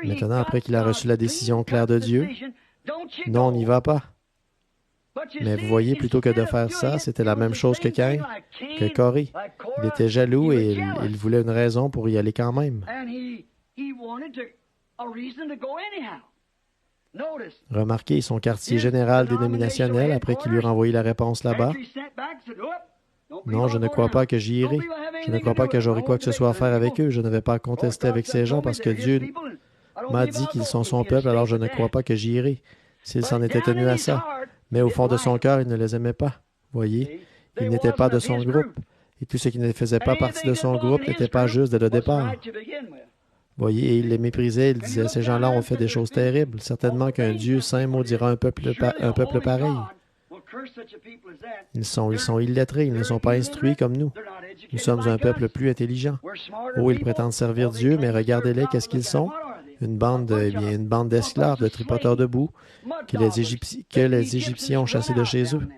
Maintenant, après qu'il a reçu la décision claire de Dieu, non, on n'y va pas. Mais vous voyez, plutôt que de faire ça, c'était la même chose que Caïn, que Corée. Il était jaloux et il voulait une raison pour y aller quand même. Remarquez, son quartier général dénominationnel, après qu'il lui a renvoyé la réponse là-bas, non, je ne crois pas que j'y irai. Je ne crois pas que j'aurai quoi que ce soit à faire avec eux. Je ne vais pas contester avec ces gens parce que Dieu m'a dit qu'ils sont son peuple, alors je ne crois pas que j'y irai. S'il s'en était tenu à ça. Mais au fond de son cœur, il ne les aimait pas. Voyez, il n'était pas de son groupe. Et tout ce qui ne faisait pas partie de son groupe n'était pas juste dès le départ. Voyez, et il les méprisait, il disait, ces gens-là ont fait des choses terribles. Certainement qu'un Dieu saint maudira un peuple pareil. Ils sont illettrés, ils ne sont pas instruits comme nous. Nous sommes un peuple plus intelligent. Oh, ils prétendent servir Dieu, mais regardez-les, qu'est-ce qu'ils sont? Une bande d'esclaves, de tripoteurs de boue, que les Égyptiens ont chassés de chez eux.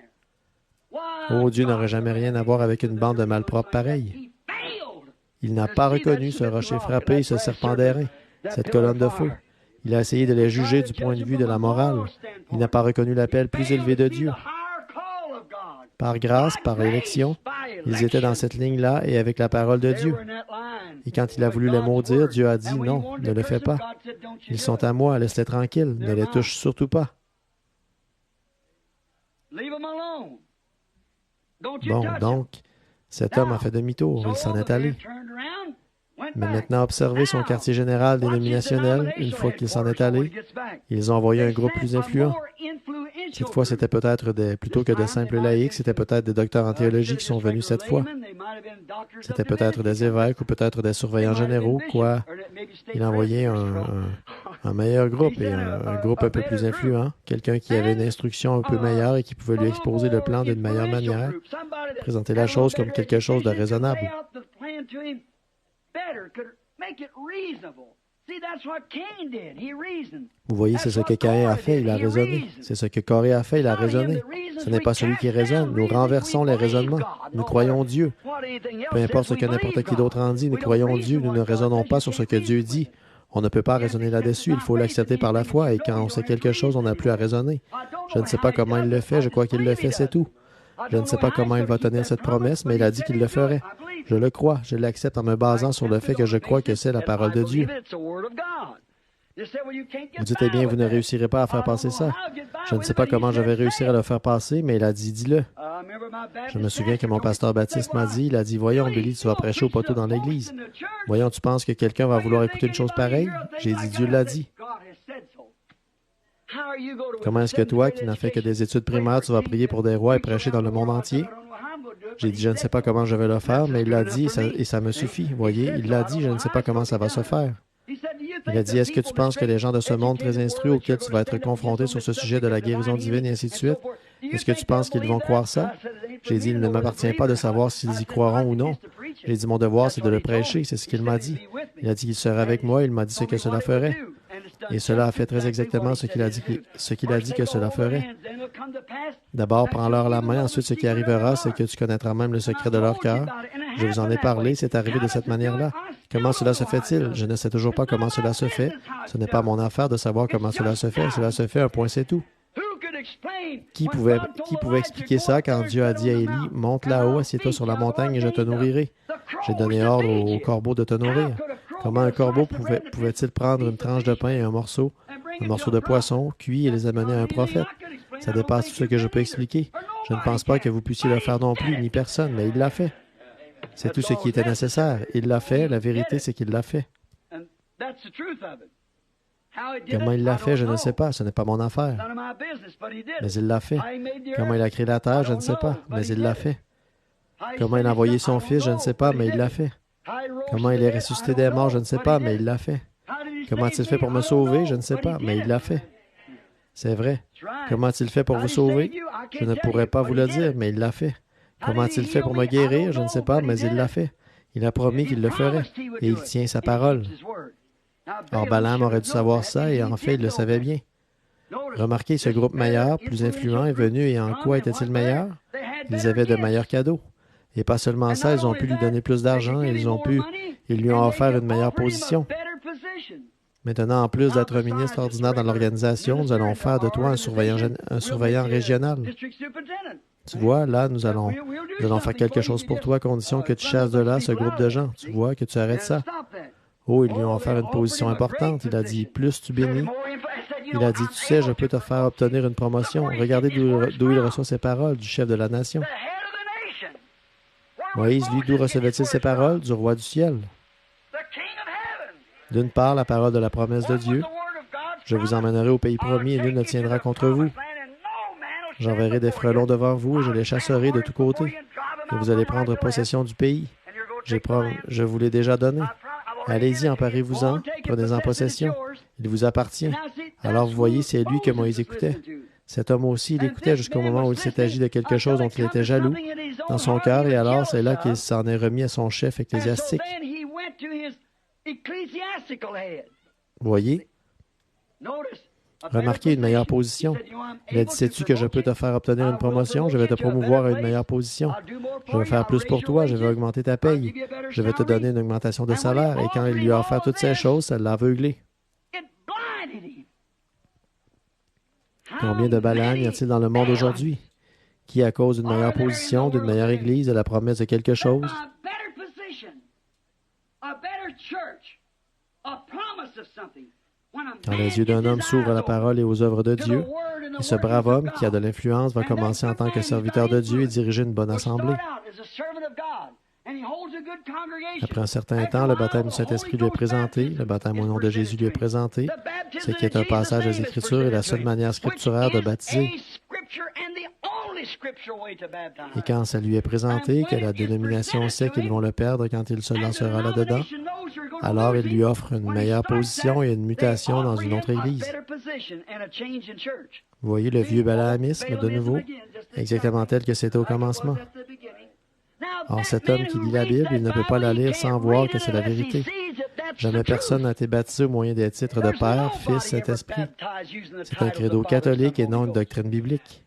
Oh, Dieu n'aurait jamais rien à voir avec une bande de malpropres pareils. Il n'a pas reconnu ce rocher frappé, ce serpent d'airain, cette colonne de feu. Il a essayé de les juger du point de vue de la morale. Il n'a pas reconnu l'appel plus élevé de Dieu. Par grâce, par élection, ils étaient dans cette ligne-là et avec la parole de Dieu. Et quand il a voulu les maudire, Dieu a dit, non, ne le fais pas. Ils sont à moi, laisse-les tranquilles, ne les touche surtout pas. Bon, donc, cet homme a fait demi-tour, il s'en est allé. Mais maintenant, observez son quartier général dénominationnel. Une fois qu'il s'en est allé, ils ont envoyé un groupe plus influent. Cette fois, c'était peut-être plutôt que de simples laïcs, c'était peut-être des docteurs en théologie qui sont venus cette fois. C'était peut-être des évêques ou peut-être des surveillants généraux, quoi. Il a envoyé un meilleur groupe et un groupe un peu plus influent, quelqu'un qui avait une instruction un peu meilleure et qui pouvait lui exposer le plan d'une meilleure manière, présenter la chose comme quelque chose de raisonnable. Vous voyez, c'est ce que Caïn a fait, il a raisonné. C'est ce que Corée a fait, il a raisonné. Ce n'est pas celui qui raisonne. Nous renversons les raisonnements. Nous croyons Dieu. Peu importe ce que n'importe qui d'autre en dit, nous croyons Dieu. Nous ne raisonnons pas sur ce que Dieu dit. On ne peut pas raisonner là-dessus. Il faut l'accepter par la foi. Et quand on sait quelque chose, on n'a plus à raisonner. Je ne sais pas comment il le fait. Je crois qu'il le fait, c'est tout. Je ne sais pas comment il va tenir cette promesse, mais il a dit qu'il le ferait. Je le crois, je l'accepte en me basant sur le fait que je crois que c'est la parole de Dieu. Vous dites, eh bien, vous ne réussirez pas à faire passer ça. Je ne sais pas comment je vais réussir à le faire passer, mais il a dit, dis-le. Je me souviens que mon pasteur Baptiste m'a dit, il a dit, voyons, Billy, tu vas prêcher au poteau dans l'église. Voyons, tu penses que quelqu'un va vouloir écouter une chose pareille? J'ai dit, Dieu l'a dit. Comment est-ce que toi, qui n'as fait que des études primaires, tu vas prier pour des rois et prêcher dans le monde entier? J'ai dit, je ne sais pas comment je vais le faire, mais il l'a dit et ça me suffit. Voyez, il l'a dit, je ne sais pas comment ça va se faire. Il a dit, est-ce que tu penses que les gens de ce monde très instruits auxquels tu vas être confronté sur ce sujet de la guérison divine et ainsi de suite, est-ce que tu penses qu'ils vont croire ça? J'ai dit, il ne m'appartient pas de savoir s'ils y croiront ou non. J'ai dit, mon devoir, c'est de le prêcher, c'est ce qu'il m'a dit. Il a dit qu'il serait avec moi, il m'a dit ce que cela ferait. Et cela a fait très exactement ce qu'il a dit que cela ferait. D'abord, prends-leur la main. Ensuite, ce qui arrivera, c'est que tu connaîtras même le secret de leur cœur. Je vous en ai parlé, c'est arrivé de cette manière-là. Comment cela se fait-il? Je ne sais toujours pas comment cela se fait. Ce n'est pas mon affaire de savoir comment cela se fait. Cela se fait, un point, c'est tout. Qui pouvait expliquer ça quand Dieu a dit à Élie, « Monte là-haut, assieds-toi sur la montagne et je te nourrirai. » J'ai donné ordre au corbeau de te nourrir. Comment un corbeau pouvait-il prendre une tranche de pain et un morceau de poisson, cuit et les amener à un prophète? Ça dépasse tout ce que je peux expliquer. Je ne pense pas que vous puissiez le faire non plus, ni personne, mais il l'a fait. C'est tout ce qui était nécessaire. Il l'a fait. La vérité, c'est qu'il l'a fait. Comment il l'a fait, je ne sais pas, ce n'est pas mon affaire. Mais il l'a fait. Comment il a créé la terre, je ne sais pas, mais il l'a fait. Comment il a envoyé son Fils, je ne sais pas, mais il l'a fait. Comment il est ressuscité des morts, je ne sais pas, mais il l'a fait. Comment a-t-il fait pour me sauver, je ne sais pas, mais il l'a fait. C'est vrai. Comment a-t-il fait pour vous sauver? Je ne pourrais pas vous le dire, mais il l'a fait. Comment a-t-il fait pour me guérir? Je ne sais pas, mais il l'a fait. Il a promis qu'il le ferait, et il tient sa parole. Or, Balaam aurait dû savoir ça, et en fait, il le savait bien. Remarquez, ce groupe meilleur, plus influent, est venu, et en quoi était-il meilleur? Ils avaient de meilleurs cadeaux. Et pas seulement ça, ils ont pu lui donner plus d'argent, et ils lui ont offert une meilleure position. Maintenant, en plus d'être un ministre ordinaire dans l'organisation, nous allons faire de toi un surveillant régional. Tu vois, là, nous allons faire quelque chose pour toi, à condition que tu chasses de là ce groupe de gens. Tu vois, que tu arrêtes ça. Oh, ils lui ont offert une position importante. Il a dit, plus tu bénis. Il a dit, tu sais, je peux te faire obtenir une promotion. Regardez d'où il reçoit ses paroles, du chef de la nation. Moïse, lui, d'où recevait-il ses paroles? Du roi du ciel. D'une part, la parole de la promesse de Dieu. Je vous emmènerai au pays promis et nul ne tiendra contre vous. J'enverrai des frelons devant vous et je les chasserai de tous côtés. Et vous allez prendre possession du pays. Je vous l'ai déjà donné. Allez-y, emparez-vous-en, prenez-en possession. Il vous appartient. Alors vous voyez, c'est lui que Moïse écoutait. Cet homme aussi, il écoutait jusqu'au moment où il s'est agi de quelque chose dont il était jaloux dans son cœur, et alors c'est là qu'il s'en est remis à son chef ecclésiastique. Voyez? Remarquez une meilleure position. Il a dit, sais-tu que je peux te faire obtenir une promotion? Je vais te promouvoir à une meilleure position. Je vais faire plus pour toi. Je vais augmenter ta paye. Je vais te donner une augmentation de salaire. Et quand il lui a offert toutes ces choses, ça l'a aveuglé. Combien de Balaam y a-t-il dans le monde aujourd'hui? Qui, à cause d'une meilleure position, d'une meilleure église, de la promesse de quelque chose, quand les yeux d'un homme s'ouvrent à la parole et aux œuvres de Dieu, et ce brave homme qui a de l'influence va commencer en tant que serviteur de Dieu et diriger une bonne assemblée. Après un certain temps, le baptême du Saint-Esprit lui est présenté, le baptême au nom de Jésus lui est présenté, ce qui est un passage des Écritures et la seule manière scripturaire de baptiser. Et quand ça lui est présenté, que la dénomination sait qu'ils vont le perdre quand il se lancera là-dedans, alors il lui offre une meilleure position et une mutation dans une autre église. Vous voyez le vieux balaamisme de nouveau, exactement tel que c'était au commencement. Or, cet homme qui lit la Bible, il ne peut pas la lire sans voir que c'est la vérité. Jamais personne n'a été baptisé au moyen des titres de Père, Fils, Saint-Esprit. C'est un credo catholique et non une doctrine biblique.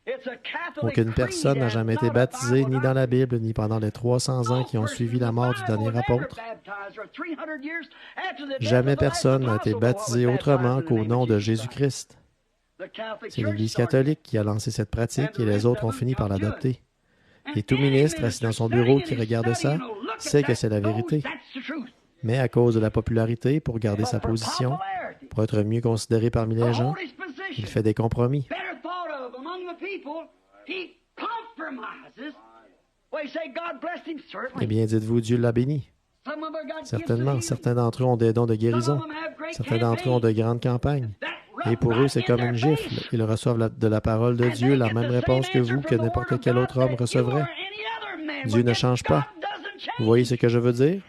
Aucune personne n'a jamais été baptisée ni dans la Bible, ni pendant les 300 ans qui ont suivi la mort du dernier apôtre. Jamais personne n'a été baptisé autrement qu'au nom de Jésus-Christ. C'est l'Église catholique qui a lancé cette pratique et les autres ont fini par l'adopter. Et tout ministre assis dans son bureau qui regarde ça sait que c'est la vérité. Mais à cause de la popularité, pour garder sa position, pour être mieux considéré parmi les gens, il fait des compromis. Eh bien, dites-vous, Dieu l'a béni. Certainement, certains d'entre eux ont des dons de guérison. Certains d'entre eux ont de grandes campagnes. Et pour eux, c'est comme une gifle. Ils reçoivent de la parole de Dieu la même réponse que vous, que n'importe quel autre homme recevrait. Dieu ne change pas. Vous voyez ce que je veux dire?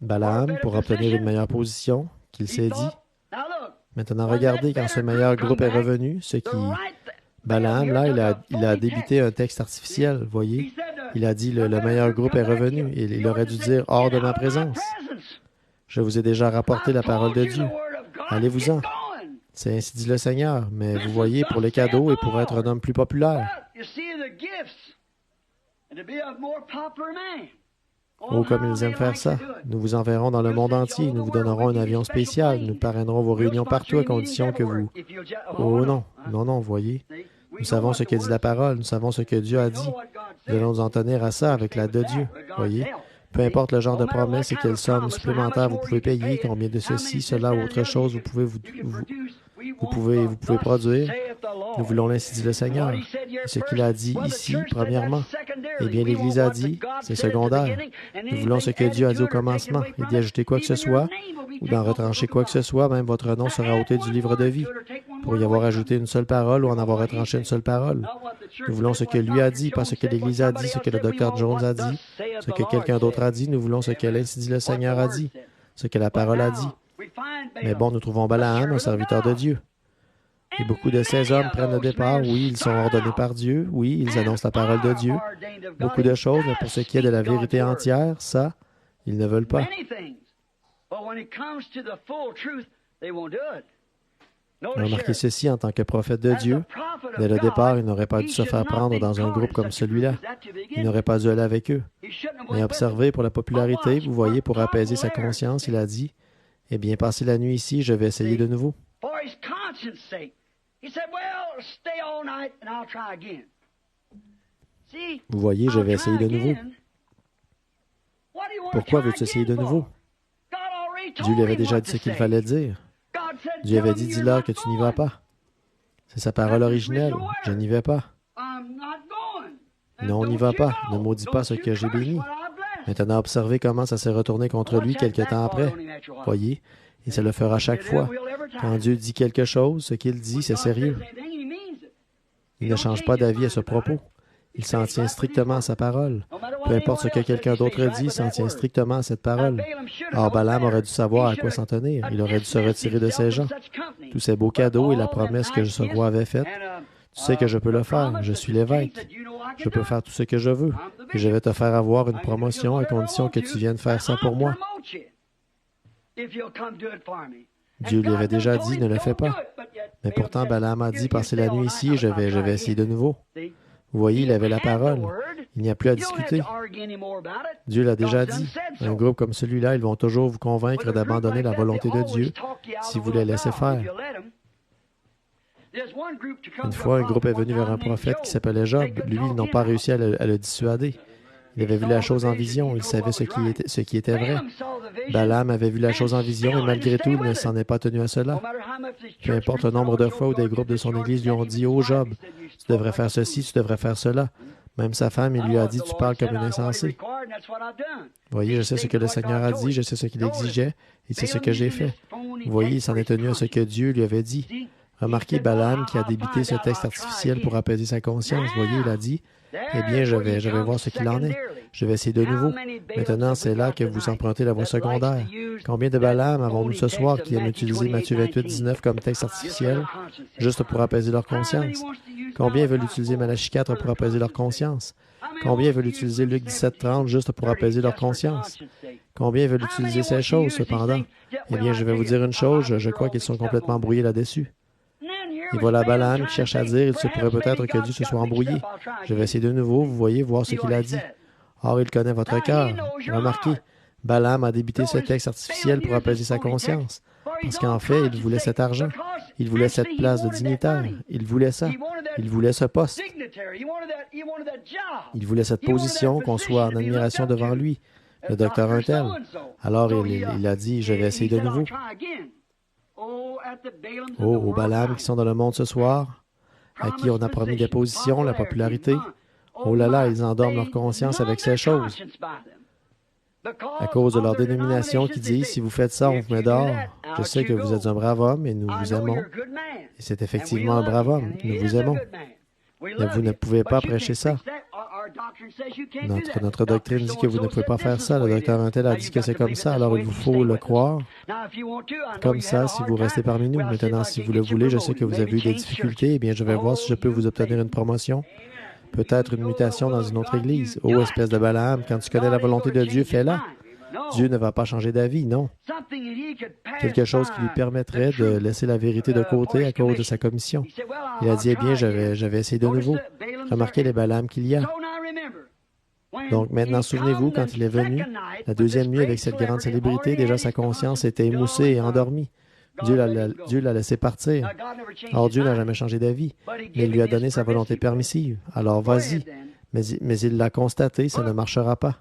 Balaam, pour obtenir une meilleure position, qu'il s'est dit. Maintenant, regardez, quand ce meilleur groupe est revenu, ce qui... Balaam, là, il a débité un texte artificiel, vous voyez. Il a dit, le meilleur groupe est revenu. Il aurait dû dire, hors de ma présence. Je vous ai déjà rapporté la parole de Dieu. Allez-vous-en. C'est ainsi dit le Seigneur. Mais vous voyez, pour les cadeaux et pour être un homme plus populaire. Oh, comme ils aiment faire ça. Nous vous enverrons dans le monde entier. Nous vous donnerons un avion spécial. Nous parrainerons vos réunions partout à condition que vous... Oh non, non, non, voyez. Nous savons ce que dit la parole. Nous savons ce que Dieu a dit. Nous allons nous en tenir à ça avec l'aide de Dieu. Voyez. Peu importe le genre de promesse et quelle somme supplémentaire vous pouvez payer, combien de ceci, cela ou autre chose vous pouvez produire. Nous voulons l'ainsi dit le Seigneur. Et ce qu'il a dit ici, premièrement. Eh bien, l'Église a dit, c'est secondaire. Nous voulons ce que Dieu a dit au commencement. Il dit ajouter quoi que ce soit, ou d'en retrancher quoi que ce soit, même votre nom sera ôté du livre de vie. Pour y avoir ajouté une seule parole ou en avoir retranché une seule parole. Nous voulons ce que lui a dit, pas ce que l'Église a dit, ce que le docteur Jones a dit, ce que quelqu'un d'autre a dit. Nous voulons ce que l'ainsi dit le Seigneur a dit, ce que la parole a dit. Mais bon, nous trouvons Balaam, un serviteur de Dieu. Et beaucoup de ces hommes prennent le départ. Oui, ils sont ordonnés par Dieu. Oui, ils annoncent la parole de Dieu. Beaucoup de choses, mais pour ce qui est de la vérité entière, ça, ils ne veulent pas. Remarquez ceci en tant que prophète de Dieu. Dès le départ, il n'aurait pas dû se faire prendre dans un groupe comme celui-là. Il n'aurait pas dû aller avec eux. Mais observez, pour la popularité, vous voyez, pour apaiser sa conscience, il a dit, « Eh bien, passez la nuit ici, je vais essayer de nouveau. » Vous voyez, je vais essayer de nouveau. Pourquoi veux-tu essayer de nouveau? Dieu lui avait déjà dit ce qu'il fallait dire. Dieu avait dit, dis-leur que tu n'y vas pas. C'est sa parole originelle. Je n'y vais pas. Non, on n'y va pas. Ne maudis pas ce que j'ai béni. Maintenant, observez comment ça s'est retourné contre lui quelque temps après. Voyez, et ça le fera chaque fois. Quand Dieu dit quelque chose, ce qu'il dit, c'est sérieux. Il ne change pas d'avis à ce propos. Il s'en tient strictement à sa parole. Peu importe ce que quelqu'un d'autre dit, il s'en tient strictement à cette parole. Or, Balaam aurait dû savoir à quoi s'en tenir. Il aurait dû se retirer de ces gens. Tous ces beaux cadeaux et la promesse que ce roi avait faite. Tu sais que je peux le faire. Je suis l'évêque. Je peux faire tout ce que je veux. Et je vais te faire avoir une promotion à condition que tu viennes faire ça pour moi. Dieu lui avait déjà dit, ne le fais pas. Mais pourtant, Balaam a dit, passez la nuit ici et je vais essayer de nouveau. Vous voyez, il avait la parole. Il n'y a plus à discuter. Dieu l'a déjà dit. Un groupe comme celui-là, ils vont toujours vous convaincre d'abandonner la volonté de Dieu si vous les laissez faire. Une fois, un groupe est venu vers un prophète qui s'appelait Job. Lui, ils n'ont pas réussi à le dissuader. Il avait vu la chose en vision. Il savait ce qui était vrai. Balaam avait vu la chose en vision et malgré tout, il ne s'en est pas tenu à cela. Peu importe le nombre de fois où des groupes de son Église lui ont dit « Oh Job, tu devrais faire ceci, tu devrais faire cela. » Même sa femme, il lui a dit « Tu parles comme une insensée. » Voyez, je sais ce que le Seigneur a dit, je sais ce qu'il exigeait et c'est ce que j'ai fait. Vous voyez, il s'en est tenu à ce que Dieu lui avait dit. Remarquez Balaam qui a débité ce texte artificiel pour apaiser sa conscience. Voyez, il a dit « Eh bien, je vais voir ce qu'il en est. Je vais essayer de nouveau. » Maintenant, c'est là que vous empruntez la voie secondaire. Combien de Balaam avons-nous ce soir qui aiment utiliser Matthieu 28, 19 comme texte artificiel, juste pour apaiser leur conscience? Combien veulent utiliser Malachie 4 pour apaiser leur conscience? Combien veulent utiliser Luc 17, 30 juste pour apaiser leur conscience? Combien veulent utiliser ces choses, cependant? Eh bien, je vais vous dire une chose, je crois qu'ils sont complètement brouillés là-dessus. Et voilà Balaam qui cherche à dire, il se pourrait peut-être que Dieu se soit embrouillé. Je vais essayer de nouveau, vous voyez, voir ce qu'il a dit. Or, il connaît votre cœur. Remarquez, Balaam a débité ce texte artificiel pour apaiser sa conscience. Parce qu'en fait, il voulait cet argent. Il voulait cette place de dignitaire. Il voulait ça. Il voulait ce poste. Il voulait cette position, qu'on soit en admiration devant lui, le docteur untel. Alors, il a dit, je vais essayer de nouveau. Oh, aux Balaam qui sont dans le monde ce soir, à qui on a promis des positions, la popularité. Oh là là, ils endorment leur conscience avec ces choses. À cause de leur dénomination qui dit, si vous faites ça, on vous met dehors. Je sais que vous êtes un brave homme et nous vous aimons. Et c'est effectivement un brave homme. Nous vous aimons. Mais vous ne pouvez pas prêcher ça. Notre doctrine dit que vous ne pouvez pas faire ça. Le docteur Untel a dit que c'est comme ça, alors il vous faut le croire. Comme ça, si vous restez parmi nous. Maintenant, si vous le voulez, je sais que vous avez eu des difficultés. Eh bien, je vais voir si je peux vous obtenir une promotion. Peut-être une mutation dans une autre église. Oh, espèce de Balaam, quand tu connais la volonté de Dieu, fais-la. Dieu ne va pas changer d'avis, non. Quelque chose qui lui permettrait de laisser la vérité de côté à cause de sa commission. Il a dit, eh bien, je vais essayer de nouveau. Remarquez les Balaam qu'il y a. Donc maintenant, souvenez-vous, quand il est venu, la deuxième nuit avec cette grande célébrité, déjà sa conscience était émoussée et endormie. Dieu l'a laissé partir. Or, Dieu n'a jamais changé d'avis, mais il lui a donné sa volonté permissive. Alors, vas-y. Mais il l'a constaté, ça ne marchera pas.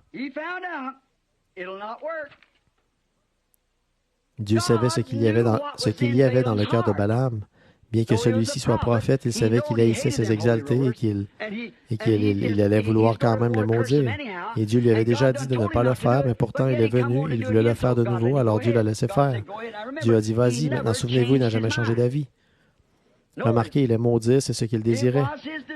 Dieu savait ce qu'il y avait dans le cœur de Balaam. Bien que celui-ci soit prophète, il savait qu'il haïssait ses exaltés et qu'il allait vouloir quand même les maudire. Et Dieu lui avait déjà dit de ne pas le faire, mais pourtant il est venu, il voulait le faire de nouveau, alors Dieu l'a laissé faire. Dieu a dit, vas-y, maintenant souvenez-vous, il n'a jamais changé d'avis. Remarquez, il les maudire, c'est ce qu'il désirait.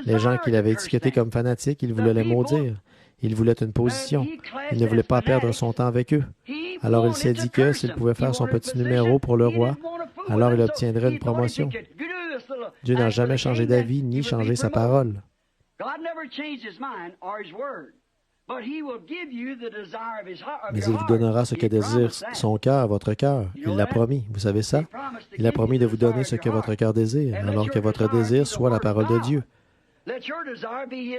Les gens qu'il avait étiquetés comme fanatiques, il voulait les maudire. Il voulait une position. Il ne voulait pas perdre son temps avec eux. Alors il s'est dit que s'il pouvait faire son petit numéro pour le roi, alors il obtiendrait une promotion. Dieu n'a jamais changé d'avis ni changé sa parole. Mais il vous donnera ce que désire son cœur, votre cœur. Il l'a promis. Vous savez ça? Il a promis de vous donner ce que votre cœur désire, alors que votre désir soit la parole de Dieu.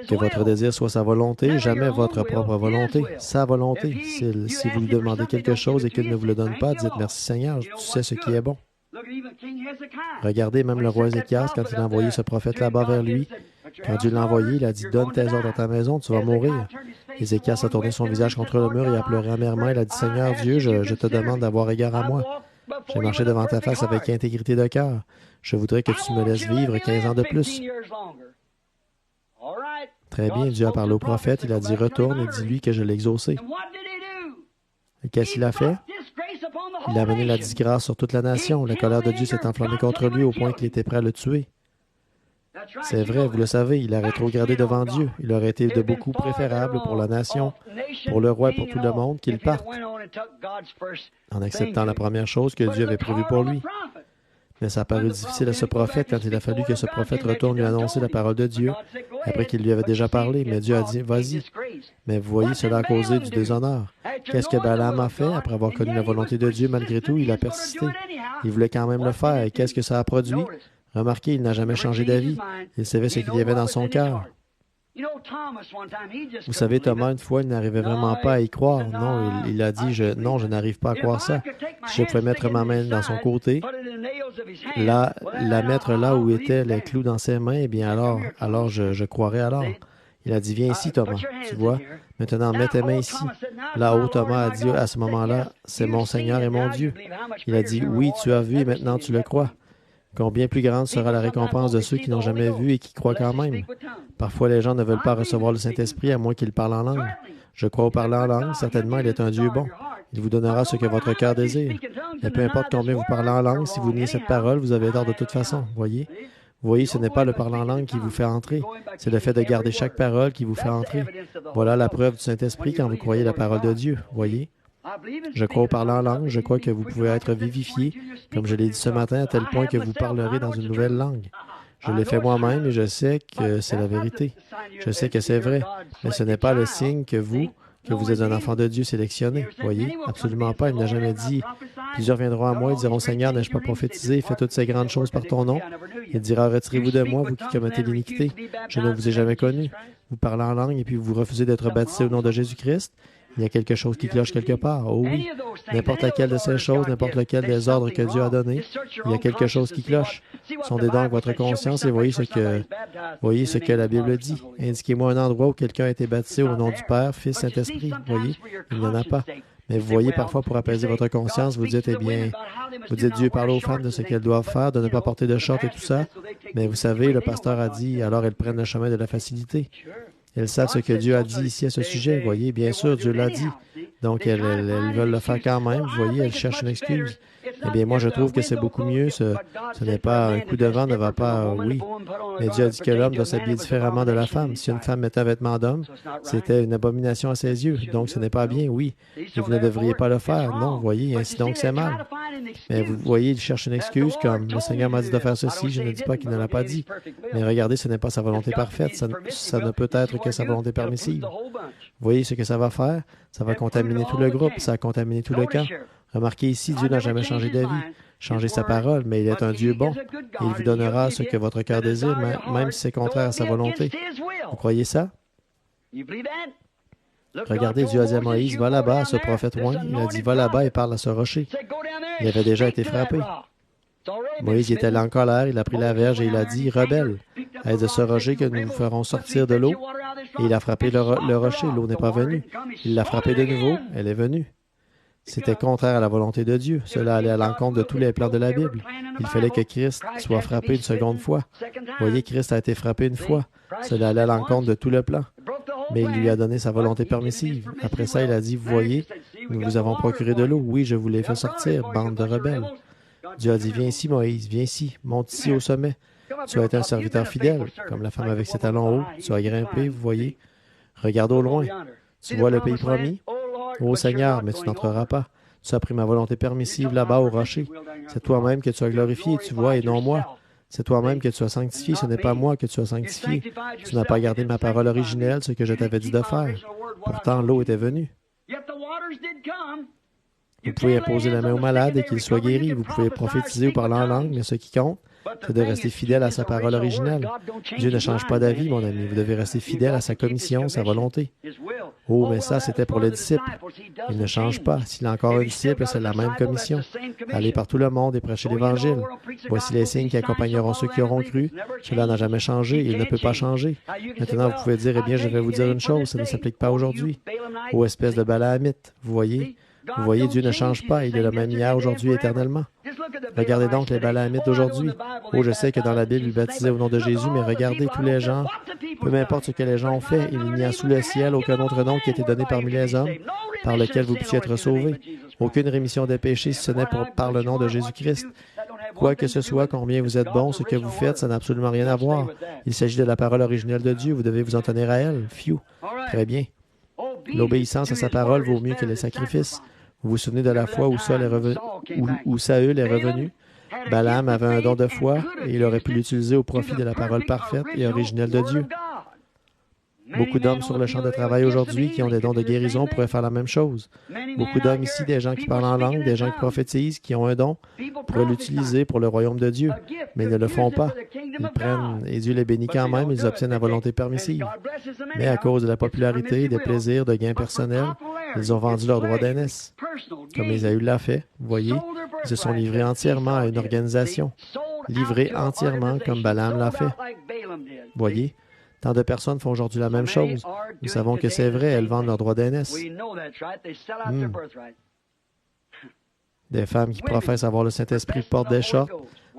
Que votre désir soit sa volonté, jamais votre propre volonté, sa volonté. Si vous lui demandez quelque chose et qu'il ne vous le donne pas, dites merci Seigneur, tu sais ce qui est bon. Regardez même le roi Ézéchias quand il a envoyé ce prophète là-bas vers lui. Quand Dieu l'a envoyé, il a dit, donne tes ordres dans ta maison, tu vas mourir. Ézéchias a tourné son visage contre le mur et a pleuré amèrement. Il a dit, Seigneur Dieu, je te demande d'avoir égard à moi. J'ai marché devant ta face avec intégrité de cœur. Je voudrais que tu me laisses vivre 15 ans de plus. Très bien, Dieu a parlé au prophète. Il a dit, retourne et dis-lui que je l'ai exaucé. Et qu'est-ce qu'il a fait? Il a amené la disgrâce sur toute la nation. La colère de Dieu s'est enflammée contre lui au point qu'il était prêt à le tuer. C'est vrai, vous le savez, il a rétrogradé devant Dieu. Il aurait été de beaucoup préférable pour la nation, pour le roi et pour tout le monde qu'il parte, en acceptant la première chose que Dieu avait prévue pour lui. Mais ça a paru difficile à ce prophète quand il a fallu que ce prophète retourne lui annoncer la parole de Dieu, après qu'il lui avait déjà parlé. Mais Dieu a dit, vas-y. Mais vous voyez, cela a causé du déshonneur. Qu'est-ce que Balaam a fait après avoir connu la volonté de Dieu? Malgré tout, il a persisté. Il voulait quand même le faire. Et qu'est-ce que ça a produit? Remarquez, il n'a jamais changé d'avis. Il savait ce qu'il y avait dans son cœur. Vous savez, Thomas, une fois, il n'arrivait vraiment pas à y croire. Non, il a dit, non, je n'arrive pas à croire ça. Si je pouvais mettre ma main dans son côté, la mettre là où étaient les clous dans ses mains, eh bien alors je croirais alors. Il a dit, viens ici, Thomas, tu vois. Maintenant, mets tes mains ici. Là-haut, Thomas a dit à ce moment-là, c'est mon Seigneur et mon Dieu. Il a dit, oui, tu as vu et maintenant tu le crois. Combien plus grande sera la récompense de ceux qui n'ont jamais vu et qui croient quand même. Parfois, les gens ne veulent pas recevoir le Saint-Esprit à moins qu'ils parlent en langue. Je crois au parler en langue, certainement, il est un Dieu bon. Il vous donnera ce que votre cœur désire. Et peu importe combien vous parlez en langue, si vous niez cette parole, vous avez tort de toute façon, voyez. Vous voyez, ce n'est pas le parler en langue qui vous fait entrer, c'est le fait de garder chaque parole qui vous fait entrer. Voilà la preuve du Saint-Esprit quand vous croyez la parole de Dieu, voyez. Je crois au parler en langue, je crois que vous pouvez être vivifié, comme je l'ai dit ce matin, à tel point que vous parlerez dans une nouvelle langue. Je l'ai fait moi-même et je sais que c'est la vérité. Je sais que c'est vrai, mais ce n'est pas le signe que vous êtes un enfant de Dieu sélectionné. Voyez, absolument pas. Il n'a jamais dit, plusieurs viendront à moi et diront, Seigneur, n'ai-je pas prophétisé, fais toutes ces grandes choses par ton nom? Il dira, retirez-vous de moi, vous qui commettez l'iniquité. Je ne vous ai jamais connu. Vous parlez en langue et puis vous refusez d'être baptisé au nom de Jésus-Christ. Il y a quelque chose qui cloche quelque part. Oh oui, n'importe laquelle de ces choses, n'importe lequel des ordres que Dieu a donnés, il y a quelque chose qui cloche. Sondez donc votre conscience et voyez ce que la Bible dit. Indiquez-moi un endroit où quelqu'un a été baptisé au nom du Père, Fils, Saint-Esprit. Voyez, il n'y en a pas. Mais vous voyez, parfois, pour apaiser votre conscience, vous dites, Dieu parle aux femmes de ce qu'elles doivent faire, de ne pas porter de short et tout ça. Mais vous savez, le pasteur a dit, alors elles prennent le chemin de la facilité. Elles savent ce que Dieu a dit ici à ce sujet. Vous voyez, bien sûr, Dieu l'a dit. Donc, elles veulent le faire quand même. Vous voyez, elles cherchent une excuse. Eh bien, moi, je trouve que c'est beaucoup mieux. Ce n'est pas un coup de vent ne va pas, oui. Mais Dieu a dit que l'homme doit s'habiller différemment de la femme. Si une femme mettait un vêtement d'homme, c'était une abomination à ses yeux. Donc, ce n'est pas bien, oui. Et vous ne devriez pas le faire. Non, vous voyez, ainsi donc, c'est mal. Mais vous voyez, il cherche une excuse comme le Seigneur m'a dit de faire ceci. Je ne dis pas qu'il ne l'a pas dit. Mais regardez, ce n'est pas sa volonté parfaite. Ça ne peut être que sa volonté permissive. Vous voyez ce que ça va faire? Ça va contaminer tout le groupe, ça va contaminer tout le camp. Remarquez ici, Dieu n'a jamais changé d'avis, changé sa parole, mais il est un Dieu bon. Et il vous donnera ce que votre cœur désire, même si c'est contraire à sa volonté. Vous croyez ça? Regardez, Dieu a dit à Moïse, va là-bas, ce prophète loin. Il a dit, va là-bas et parle à ce rocher. Il avait déjà été frappé. Moïse était allé en colère, il a pris la verge et il a dit, rebelle, est-ce de ce rocher que nous vous ferons sortir de l'eau? Et il a frappé le rocher, l'eau n'est pas venue. Il l'a frappé de nouveau, elle est venue. C'était contraire à la volonté de Dieu. Cela allait à l'encontre de tous les plans de la Bible. Il fallait que Christ soit frappé une seconde fois. Voyez, Christ a été frappé une fois. Cela allait à l'encontre de tout le plan. Mais il lui a donné sa volonté permissive. Après ça, il a dit, vous voyez, nous vous avons procuré de l'eau. Oui, je vous l'ai fait sortir, bande de rebelles. Dieu a dit, viens ici, Moïse, viens ici, monte ici au sommet. Tu as été un serviteur fidèle, comme la femme avec ses talons hauts. Tu as grimpé, vous voyez. Regarde au loin. Tu vois le pays promis? Ô Seigneur, mais tu n'entreras pas. Tu as pris ma volonté permissive là-bas au rocher. C'est toi-même que tu as glorifié, tu vois, et non moi. C'est toi-même que tu as sanctifié, ce n'est pas moi que tu as sanctifié. Tu n'as pas gardé ma parole originelle, ce que je t'avais dit de faire. Pourtant, l'eau était venue. Vous pouvez imposer la main au malade et qu'il soit guéri. Vous pouvez prophétiser ou parler en langue, mais ce qui compte, c'est de rester fidèle à sa parole originelle. Dieu ne change pas d'avis, mon ami. Vous devez rester fidèle à sa commission, sa volonté. Oh, mais ça, c'était pour les disciples. Il ne change pas. S'il a encore un disciple, c'est la même commission. Allez par tout le monde et prêchez l'Évangile. Voici les signes qui accompagneront ceux qui auront cru. Cela n'a jamais changé. Il ne peut pas changer. Maintenant, vous pouvez dire, eh bien, je vais vous dire une chose, ça ne s'applique pas aujourd'hui. Ô espèce de Balaamite, vous voyez, Dieu ne change pas. Il est le même hier, aujourd'hui, éternellement. Regardez donc les Balaamites d'aujourd'hui. Oh, je sais que dans la Bible, ils baptisaient au nom de Jésus, mais regardez tous les gens, peu importe ce que les gens ont fait, il n'y a sous le ciel aucun autre nom qui a été donné parmi les hommes par lequel vous puissiez être sauvés. Aucune rémission des péchés si ce n'est par le nom de Jésus-Christ. Quoi que ce soit, combien vous êtes bon, ce que vous faites, ça n'a absolument rien à voir. Il s'agit de la parole originelle de Dieu. Vous devez vous en tenir à elle. Phew. Très bien. L'obéissance à sa parole vaut mieux que les sacrifices. Vous vous souvenez de la fois où Saül est revenu? Balaam avait un don de foi et il aurait pu l'utiliser au profit de la parole parfaite et originelle de Dieu. Beaucoup d'hommes sur le champ de travail aujourd'hui qui ont des dons de guérison pourraient faire la même chose. Beaucoup d'hommes ici, des gens qui parlent en langue, des gens qui prophétisent, qui ont un don, pourraient l'utiliser pour le royaume de Dieu, mais ils ne le font pas. Ils prennent, et Dieu les bénit quand même, ils obtiennent la volonté permissive. Mais à cause de la popularité, des plaisirs, de gains personnels, ils ont vendu leur droit d'aînesse. Comme Ésaü l'a fait, vous voyez, ils se sont livrés entièrement à une organisation. Livrés entièrement comme Balaam l'a fait. Voyez, tant de personnes font aujourd'hui la même chose. Nous savons que c'est vrai, elles vendent leur droit d'aînesse. Des femmes qui professent avoir le Saint-Esprit portent des shorts.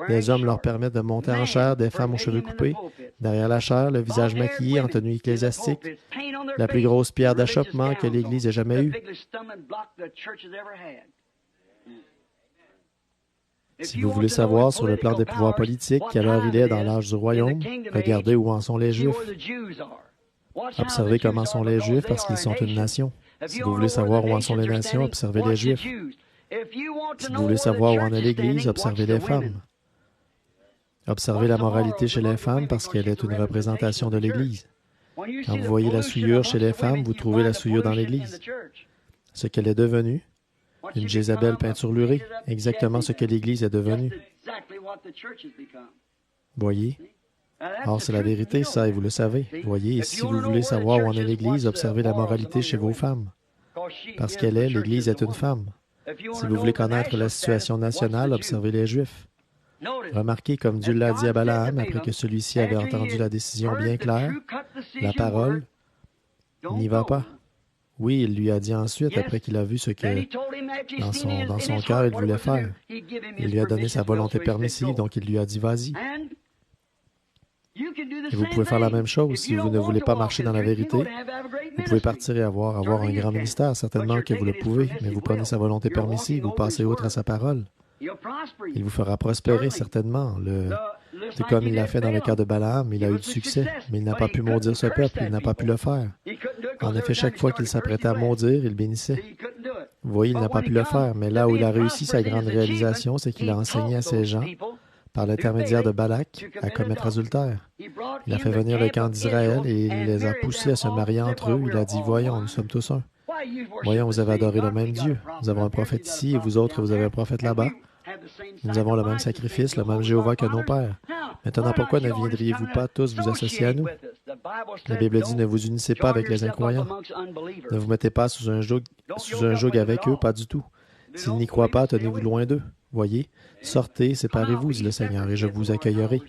Des hommes leur permettent de monter en chair, des femmes aux cheveux coupés. Derrière la chair, le visage maquillé en tenue ecclésiastique. La plus grosse pierre d'achoppement que l'Église ait jamais eue. Si vous voulez savoir sur le plan des pouvoirs politiques quelle heure il est dans l'âge du royaume, regardez où en sont les Juifs. Observez comment sont les Juifs parce qu'ils sont une nation. Si vous voulez savoir où en sont les nations, observez les Juifs. Si vous voulez savoir où en est l'Église, observez les femmes. Observez la moralité chez les femmes parce qu'elle est une représentation de l'Église. Quand vous voyez la souillure chez les femmes, vous trouvez la souillure dans l'Église. Ce qu'elle est devenue, une Jézabel peinturlurée, exactement ce que l'Église est devenue. Voyez? Or, c'est la vérité, ça, et vous le savez. Voyez, et si vous voulez savoir où en est l'Église, observez la moralité chez vos femmes. Parce qu'elle est, l'Église est une femme. Si vous voulez connaître la situation nationale, observez les Juifs. Remarquez comme Dieu l'a dit à Balaam après que celui-ci avait entendu la décision bien claire, la parole, n'y va pas. Oui, il lui a dit ensuite, après qu'il a vu ce que dans son cœur il voulait faire. Il lui a donné sa volonté permissive, donc il lui a dit, vas-y. Et vous pouvez faire la même chose si vous ne voulez pas marcher dans la vérité. Vous pouvez partir et avoir un grand ministère, certainement que vous le pouvez, mais vous prenez sa volonté permissive, vous passez outre à sa parole. Il vous fera prospérer, certainement. C'est comme il l'a fait dans le cas de Balaam, il a eu du succès, mais il n'a pas pu maudire ce peuple, il n'a pas pu le faire. En effet, chaque fois qu'il s'apprêtait à maudire, il bénissait. Vous voyez, il n'a pas pu le faire, mais là où il a réussi sa grande réalisation, c'est qu'il a enseigné à ces gens, par l'intermédiaire de Balak, à commettre adultère. Il a fait venir le camp d'Israël et il les a poussés à se marier entre eux. Il a dit, voyons, nous sommes tous un. Voyons, vous avez adoré le même Dieu. Nous avons un prophète ici et vous autres, vous avez un prophète là-bas. Nous avons le même sacrifice, le même Jéhovah que nos pères. Maintenant, pourquoi ne viendriez-vous pas tous vous associer à nous? La Bible dit, ne vous unissez pas avec les incroyants. Ne vous mettez pas sous un joug avec eux, pas du tout. S'ils n'y croient pas, tenez-vous loin d'eux. Voyez, sortez, séparez-vous, dit le Seigneur, et je vous accueillerai.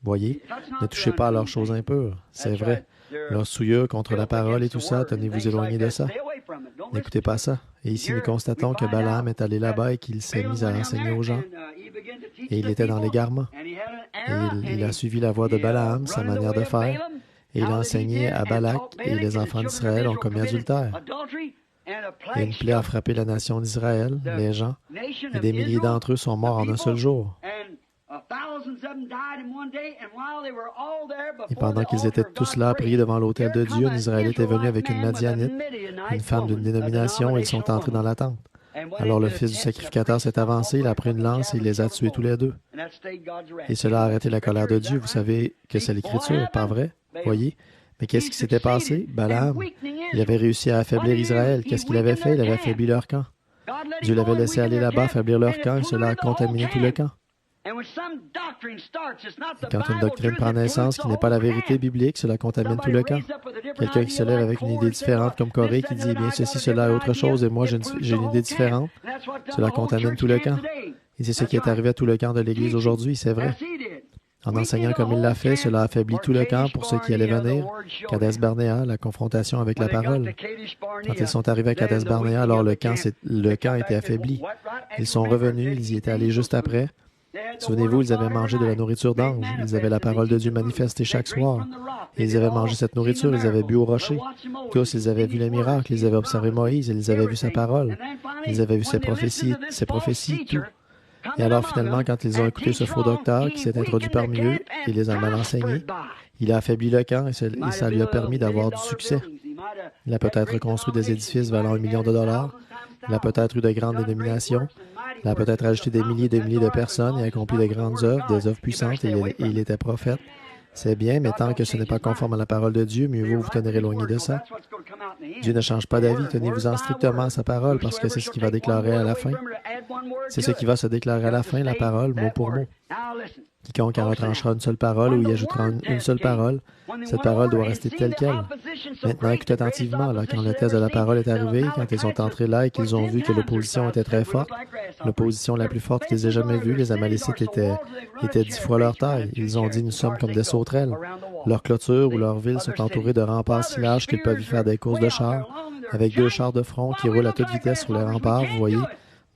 Voyez, ne touchez pas à leurs choses impures. C'est vrai. Leur souillure contre la parole et tout ça, tenez-vous éloigné de ça. N'écoutez pas ça. Et ici, nous constatons que Balaam est allé là-bas et qu'il s'est mis à enseigner aux gens. Et il était dans l'égarement. Et il a suivi la voie de Balaam, sa manière de faire. Et il a enseigné à Balak, et les enfants d'Israël ont commis adultère. Et une plaie a frappé la nation d'Israël, les gens, et des milliers d'entre eux sont morts en un seul jour. Et pendant qu'ils étaient tous là à prier devant l'autel de Dieu, un Israélite est venu avec une Madianite, une femme d'une dénomination, et ils sont entrés dans la tente. Alors le fils du sacrificateur s'est avancé, il a pris une lance et il les a tués tous les deux. Et cela a arrêté la colère de Dieu. Vous savez que c'est l'Écriture, pas vrai? Voyez? Mais qu'est-ce qui s'était passé? Balaam, il avait réussi à affaiblir Israël. Qu'est-ce qu'il avait fait? Il avait affaibli leur camp. Dieu l'avait laissé aller là-bas affaiblir leur camp et cela a contaminé tout le camp. Et quand une doctrine prend naissance qui n'est pas la vérité biblique, cela contamine tout le camp. Quelqu'un qui se lève avec une idée différente comme Corée qui dit, eh bien, ceci, cela est autre chose et moi j'ai une idée différente, cela contamine tout le camp. Et c'est ce qui est arrivé à tout le camp de l'Église aujourd'hui, c'est vrai. En enseignant comme il l'a fait, cela affaiblit tout le camp pour ceux qui allaient venir. Kadesh Barnéa, la confrontation avec la parole. Quand ils sont arrivés à Kadesh Barnéa, alors le camp était affaibli. Ils sont revenus, ils y étaient allés juste après. Souvenez-vous, ils avaient mangé de la nourriture d'ange. Ils avaient la parole de Dieu manifestée chaque soir. Et ils avaient mangé cette nourriture, ils avaient bu au rocher. Tous, ils avaient vu les miracles, ils avaient observé Moïse, ils avaient vu sa parole. Ils avaient vu ses prophéties, tout. Et alors, finalement, quand ils ont écouté ce faux docteur qui s'est introduit parmi eux et les a mal enseignés, il a affaibli le camp et ça lui a permis d'avoir du succès. Il a peut-être construit des édifices valant $1 million. Il a peut-être eu de grandes dénominations. Il a peut-être ajouté des milliers et des milliers de personnes et accompli de grandes œuvres, des œuvres puissantes, et il était prophète. C'est bien, mais tant que ce n'est pas conforme à la parole de Dieu, mieux vaut vous tenir éloigné de ça. Dieu ne change pas d'avis, tenez-vous-en strictement à sa parole, parce que c'est ce qui va déclarer à la fin. C'est ce qui va se déclarer à la fin, la parole, mot pour mot. Quiconque en retranchera une seule parole ou y ajoutera une seule parole, cette parole doit rester telle qu'elle. Maintenant, écoutez attentivement, là, quand le test de la parole est arrivé, quand ils sont entrés là et qu'ils ont vu que l'opposition était très forte, l'opposition la plus forte qu'ils aient jamais vue, les Amalécites étaient 10 fois leur taille. Ils ont dit, nous sommes comme des sauterelles. Leurs clôtures ou leurs villes sont entourées de remparts si larges qu'ils peuvent y faire des courses de chars, avec 2 chars de front qui roulent à toute vitesse sur les remparts, vous voyez,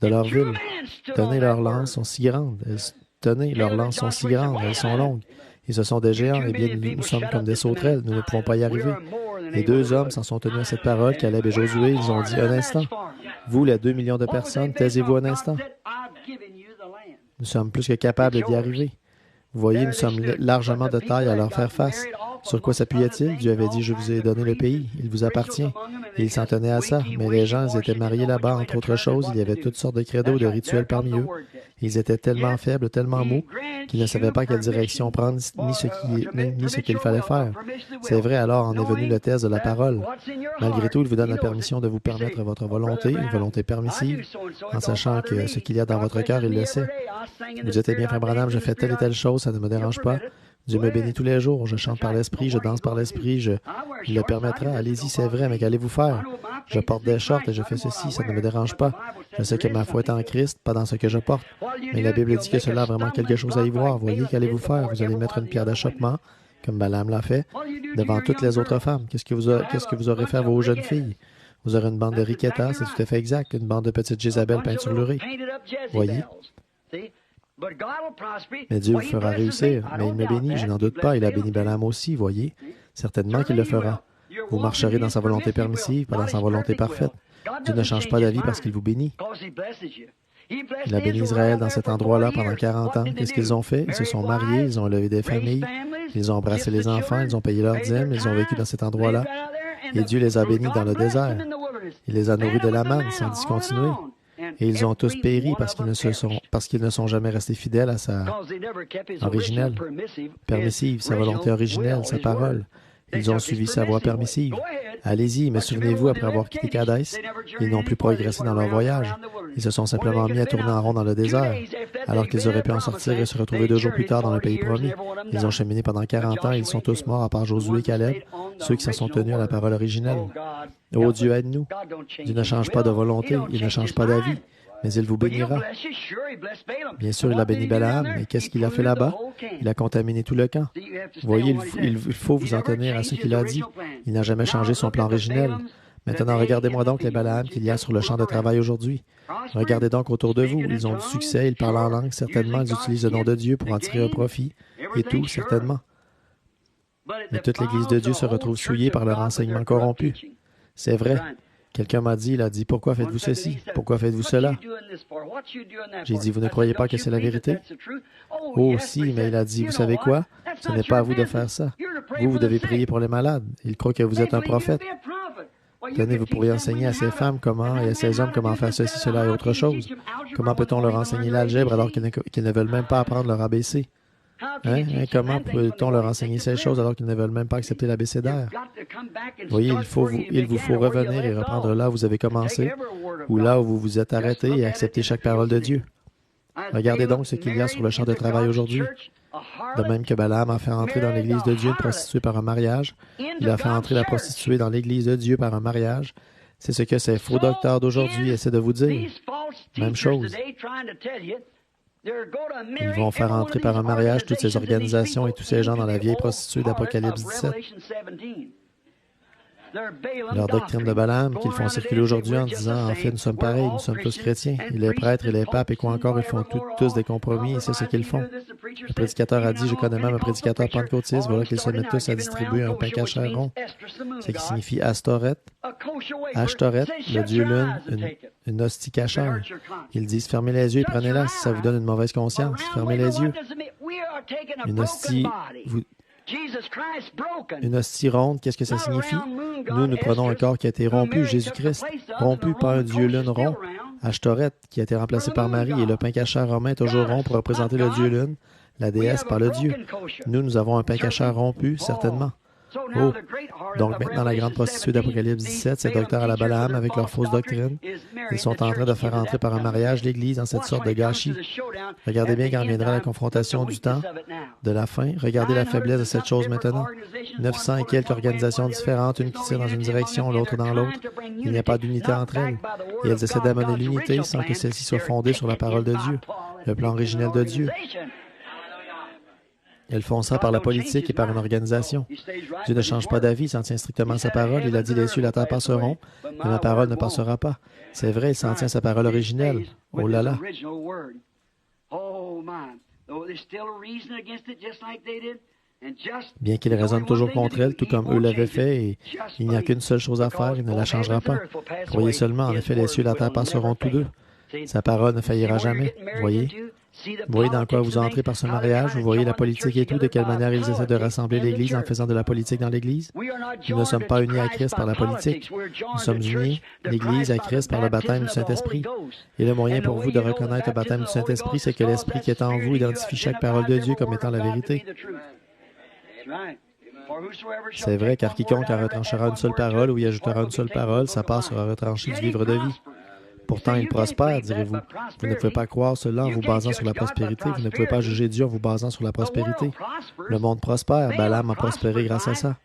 de leur ville. Tenez, leurs lances sont si grandes. Leurs lances sont si grandes, elles sont longues. Et ce sont des géants, eh bien, nous sommes comme des sauterelles, nous ne pouvons pas y arriver. Les 2 hommes s'en sont tenus à cette parole, Caleb et Josué, ils ont dit un instant. Vous, les 2 millions de personnes, taisez-vous un instant. Nous sommes plus que capables d'y arriver. Vous voyez, nous sommes largement de taille à leur faire face. Sur quoi s'appuyait-il? Dieu avait dit, je vous ai donné le pays, il vous appartient. Et ils s'en tenaient à ça, mais les gens, ils étaient mariés là-bas, entre autres choses, il y avait toutes sortes de credos, de rituels parmi eux. Ils étaient tellement faibles, tellement mous, qu'ils ne savaient pas quelle direction prendre, ni ce qu'il fallait faire. C'est vrai, alors en est venu le test de la parole. Malgré tout, il vous donne la permission de vous permettre votre volonté, une volonté permissive, en sachant que ce qu'il y a dans votre cœur, il le sait. Vous dites, eh bien, Frère Branham, je fais telle et telle chose, ça ne me dérange pas. Dieu me bénit tous les jours, je chante par l'esprit, je danse par l'esprit, il le permettra. Allez-y, c'est vrai, mais qu'allez-vous faire? Je porte des shorts et je fais ceci, ça ne me dérange pas. Je sais que ma foi est en Christ, pas dans ce que je porte. Mais la Bible dit que cela a vraiment quelque chose à y voir. Voyez, qu'allez-vous faire? Vous allez mettre une pierre d'achoppement, comme Balaam l'a fait, devant toutes les autres femmes. Qu'est-ce que vous aurez fait à vos jeunes filles? Vous aurez une bande de riquetas, c'est tout à fait exact, une bande de petites Jézabel peinturlurées. Voyez? Mais Dieu vous fera réussir. Mais il me bénit, je n'en doute pas. Il a béni Balaam aussi, voyez. Certainement qu'il le fera. Vous marcherez dans sa volonté permissive, pas dans sa volonté parfaite. Dieu ne change pas d'avis parce qu'il vous bénit. Il a béni Israël dans cet endroit-là pendant 40 ans. Qu'est-ce qu'ils ont fait? Ils se sont mariés, ils ont élevé des familles, ils ont embrassé les enfants, ils ont payé leurs dîmes, ils ont vécu dans cet endroit-là. Et Dieu les a bénis dans le désert. Il les a nourris de la manne sans discontinuer. Et ils ont tous péri parce qu'ils ne sont jamais restés fidèles à sa originelle, permissive, sa volonté originelle, sa parole. Ils ont suivi sa voie permissive. Allez-y, mais souvenez-vous, après avoir quitté Kadès, ils n'ont plus progressé dans leur voyage. Ils se sont simplement mis à tourner en rond dans le désert, alors qu'ils auraient pu en sortir et se retrouver 2 jours plus tard dans le pays promis. Ils ont cheminé pendant 40 ans et ils sont tous morts, à part Josué et Caleb, ceux qui s'en sont tenus à la parole originelle. Oh Dieu, aide-nous. Dieu ne change pas de volonté, il ne change pas d'avis, mais il vous bénira. Bien sûr, il a béni Balaam, mais qu'est-ce qu'il a fait là-bas? Il a contaminé tout le camp. Vous voyez, il faut vous en tenir à ce qu'il a dit. Il n'a jamais changé son plan originel. Maintenant, regardez-moi donc les Balaam qu'il y a sur le champ de travail aujourd'hui. Regardez donc autour de vous. Ils ont du succès, ils parlent en langue, certainement, ils utilisent le nom de Dieu pour en tirer un profit, et tout, certainement. Mais toute l'Église de Dieu se retrouve souillée par leur enseignement corrompu. C'est vrai. Quelqu'un m'a dit, il a dit, pourquoi faites-vous ceci? Pourquoi faites-vous cela? J'ai dit, vous ne croyez pas que c'est la vérité? Oh, si, mais il a dit, vous savez quoi? Ce n'est pas à vous de faire ça. Vous devez prier pour les malades. Ils croient que vous êtes un prophète. Tenez, vous pourriez enseigner à ces femmes comment et à ces hommes comment faire ceci, cela et autre chose. Comment peut-on leur enseigner l'algèbre alors qu'ils ne veulent même pas apprendre leur ABC? Comment peut-on leur enseigner ces choses alors qu'ils ne veulent même pas accepter l'abécédaire? Voyez, il vous faut revenir et reprendre là où vous avez commencé, ou là où vous vous êtes arrêté et accepter chaque parole de Dieu. Regardez donc ce qu'il y a sur le champ de travail aujourd'hui. De même que Balaam a fait entrer dans l'Église de Dieu une prostituée par un mariage, il a fait entrer la prostituée dans l'Église de Dieu par un mariage. C'est ce que ces faux docteurs d'aujourd'hui essaient de vous dire. Même chose. Ils vont faire entrer par un mariage toutes ces organisations et tous ces gens dans la vieille prostituée d'Apocalypse 17. Leur doctrine de Balaam qu'ils font circuler aujourd'hui en disant « En fait, nous sommes pareils, nous sommes tous chrétiens. Et les prêtres et les papes et quoi encore, ils font tous des compromis et c'est ce qu'ils font. » Le prédicateur a dit « Je connais même un prédicateur pentecôtiste, voilà qu'ils se mettent tous à distribuer un pain cachère rond. » Ce qui signifie Ashtoreth, le dieu lune, une hostie cachère. Ils disent « Fermez les yeux et prenez-la si ça vous donne une mauvaise conscience. Fermez les yeux. » Une hostie ronde, qu'est-ce que ça signifie? Nous prenons un corps qui a été rompu, Jésus-Christ. Rompu par un dieu lune rond, Ashtoreth, qui a été remplacé par Marie, et le pain cachère romain est toujours rond pour représenter le dieu lune, la déesse par le dieu. Nous avons un pain cachère rompu, certainement. Oh, donc maintenant la grande prostituée d'Apocalypse 17, ces docteurs à la Balaam avec leurs fausses doctrines, ils sont en train de faire entrer par un mariage l'Église dans cette sorte de gâchis. Regardez bien quand viendra la confrontation du temps, de la fin. Regardez la faiblesse de cette chose maintenant. 900 et quelques organisations différentes, une qui tire dans une direction, l'autre dans l'autre. Il n'y a pas d'unité entre elles. Et elles essaient d'amener l'unité sans que celle-ci soit fondée sur la parole de Dieu, le plan originel de Dieu. Elles font ça par la politique et par une organisation. Dieu ne change pas d'avis, il s'en tient strictement à sa parole. Il a dit, les cieux et la terre passeront, mais ma parole ne passera pas. C'est vrai, il s'en tient à sa parole originelle. Oh là là! Bien qu'il raisonne toujours contre elle, tout comme eux l'avaient fait, et il n'y a qu'une seule chose à faire, il ne la changera pas. Croyez seulement, en effet, les cieux et la terre passeront tous deux. Sa parole ne faillira jamais. Voyez? Vous voyez dans quoi vous entrez par ce mariage? Vous voyez la politique et tout, de quelle manière ils essaient de rassembler l'Église en faisant de la politique dans l'Église? Nous ne sommes pas unis à Christ par la politique. Nous sommes unis, l'Église, à Christ par le baptême du Saint-Esprit. Et le moyen pour vous de reconnaître le baptême du Saint-Esprit, c'est que l'Esprit qui est en vous identifie chaque parole de Dieu comme étant la vérité. C'est vrai, car quiconque en retranchera une seule parole ou y ajoutera une seule parole, sa part sera retranchée du livre de vie. Pourtant, il prospère, direz-vous. Vous ne pouvez pas croire cela en vous basant sur la prospérité. Vous ne pouvez pas juger Dieu en vous basant sur la prospérité. Le monde prospère. Balaam a prospéré grâce à ça.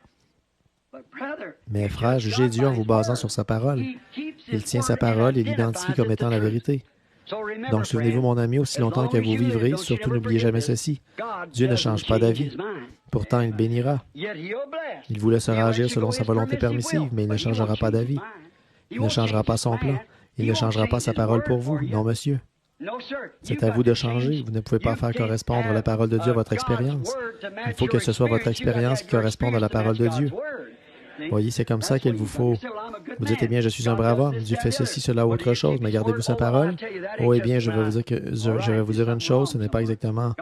Mais frère, jugez Dieu en vous basant sur sa parole. Il tient sa parole et l'identifie comme étant la vérité. Donc, souvenez-vous, mon ami, aussi longtemps que vous vivrez, surtout n'oubliez jamais ceci. Dieu ne change pas d'avis. Pourtant, il bénira. Il vous laissera agir selon sa volonté permissive, mais il ne changera pas d'avis. Il ne changera pas son plan. Il ne changera pas sa parole pour vous. Non, monsieur. C'est à vous de changer. Vous ne pouvez pas faire correspondre la parole de Dieu à votre expérience. Il faut que ce soit votre expérience qui corresponde à la parole de Dieu. Voyez, c'est comme ça qu'il vous faut. Vous dites, eh bien, je suis un brave homme. Dieu fait ceci, cela ou autre chose, mais gardez-vous sa parole. Oh, eh bien, je vais vous dire une chose, ce n'est pas exactement...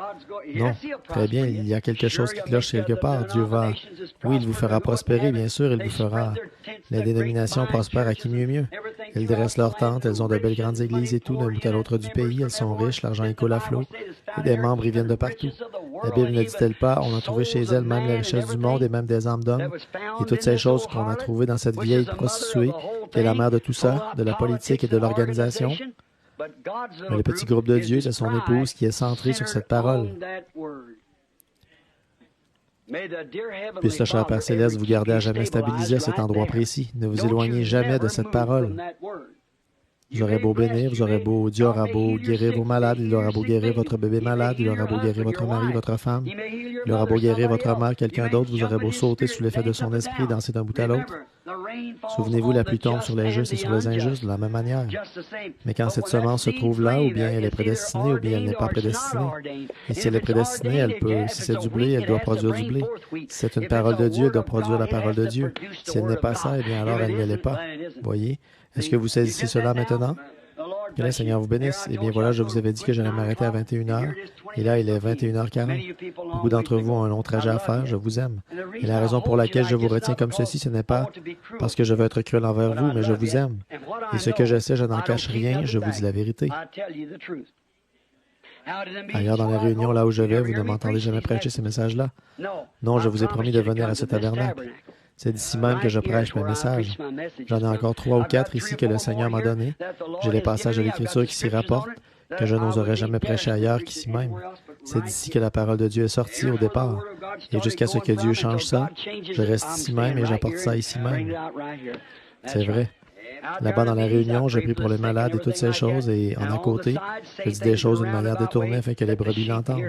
Non. Très bien, il y a quelque chose qui cloche quelque part. Dieu va... Oui, il vous fera prospérer, bien sûr, il vous fera... Les dénominations prospèrent à qui mieux. Elles dressent leurs tentes, elles ont de belles grandes églises et tout, d'un bout à l'autre du pays, elles sont riches, l'argent y coule à flot, et des membres y viennent de partout. La Bible ne dit-elle pas, on a trouvé chez elles même les richesses du monde et même des âmes d'hommes, et toutes ces choses qu'on a trouvées dans cette vieille prostituée, qui est la mère de tout ça, de la politique et de l'organisation. Mais le petit groupe de Dieu, c'est son épouse qui est centrée sur cette parole. Puisse le cher Père Céleste vous garder à jamais stabilisé à cet endroit précis. Ne vous éloignez jamais de cette parole. Vous aurez beau bénir, Dieu aura beau guérir vos malades, il aura beau guérir votre bébé malade, il aura beau guérir votre mari, votre femme, il aura beau guérir votre mère, quelqu'un d'autre, vous aurez beau sauter sous l'effet de son esprit, danser d'un bout à l'autre. Souvenez-vous, la pluie tombe sur les justes et sur les injustes de la même manière. Mais quand cette semence se trouve là, ou bien elle est prédestinée, ou bien elle n'est pas prédestinée. Et si elle est prédestinée, elle peut, si c'est du blé, elle doit produire du blé. Si c'est une parole de Dieu, elle doit produire la parole de Dieu. Si elle n'est pas ça, eh bien alors elle ne l'est pas. Voyez? Est-ce que vous saisissez cela maintenant? Que le Seigneur vous bénisse. Eh bien voilà, je vous avais dit que j'allais m'arrêter à 21 heures. Et là, il est 21h40. Beaucoup d'entre vous ont un long trajet à faire. Je vous aime. Et la raison pour laquelle je vous retiens comme ceci, ce n'est pas parce que je veux être cruel envers vous, mais je vous aime. Et ce que je sais, je n'en cache rien. Je vous dis la vérité. Ailleurs dans les réunions, là où je vais, vous ne m'entendez jamais prêcher ces messages-là. Non, je vous ai promis de venir à ce tabernacle. C'est d'ici même que je prêche mes messages. J'en ai encore 3 ou 4 ici que le Seigneur m'a donné. J'ai les passages de l'Écriture qui s'y rapportent, que je n'oserais jamais prêcher ailleurs qu'ici même. C'est d'ici que la parole de Dieu est sortie au départ. Et jusqu'à ce que Dieu change ça, je reste ici même et j'apporte ça ici même. C'est vrai. Là-bas dans la réunion, je prie pour les malades et toutes ces choses, et en à côté, je dis des choses d'une manière détournée afin que les brebis l'entendent.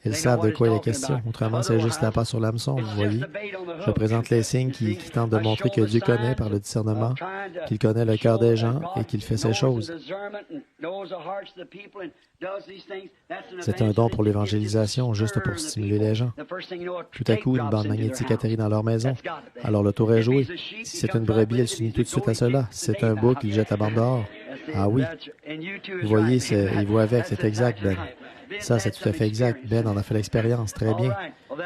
Ils savent de quoi il est question. Autrement, c'est juste la passe sur l'hameçon, vous voyez. Je présente les signes qui tentent de montrer que Dieu connaît par le discernement, qu'il connaît le cœur des gens et qu'il fait ces choses. C'est un don pour l'évangélisation, juste pour stimuler les gens. Tout à coup, une bande magnétique atterrit dans leur maison. Alors le tour est joué. Si c'est une brebis, elle s'unit tout de suite à cela. Si c'est un bouc, il jette la bande dehors. Ah oui. Vous voyez, il voit avec, c'est exact, Ben. Ça, c'est tout à fait exact. Ben en a fait l'expérience. Très bien.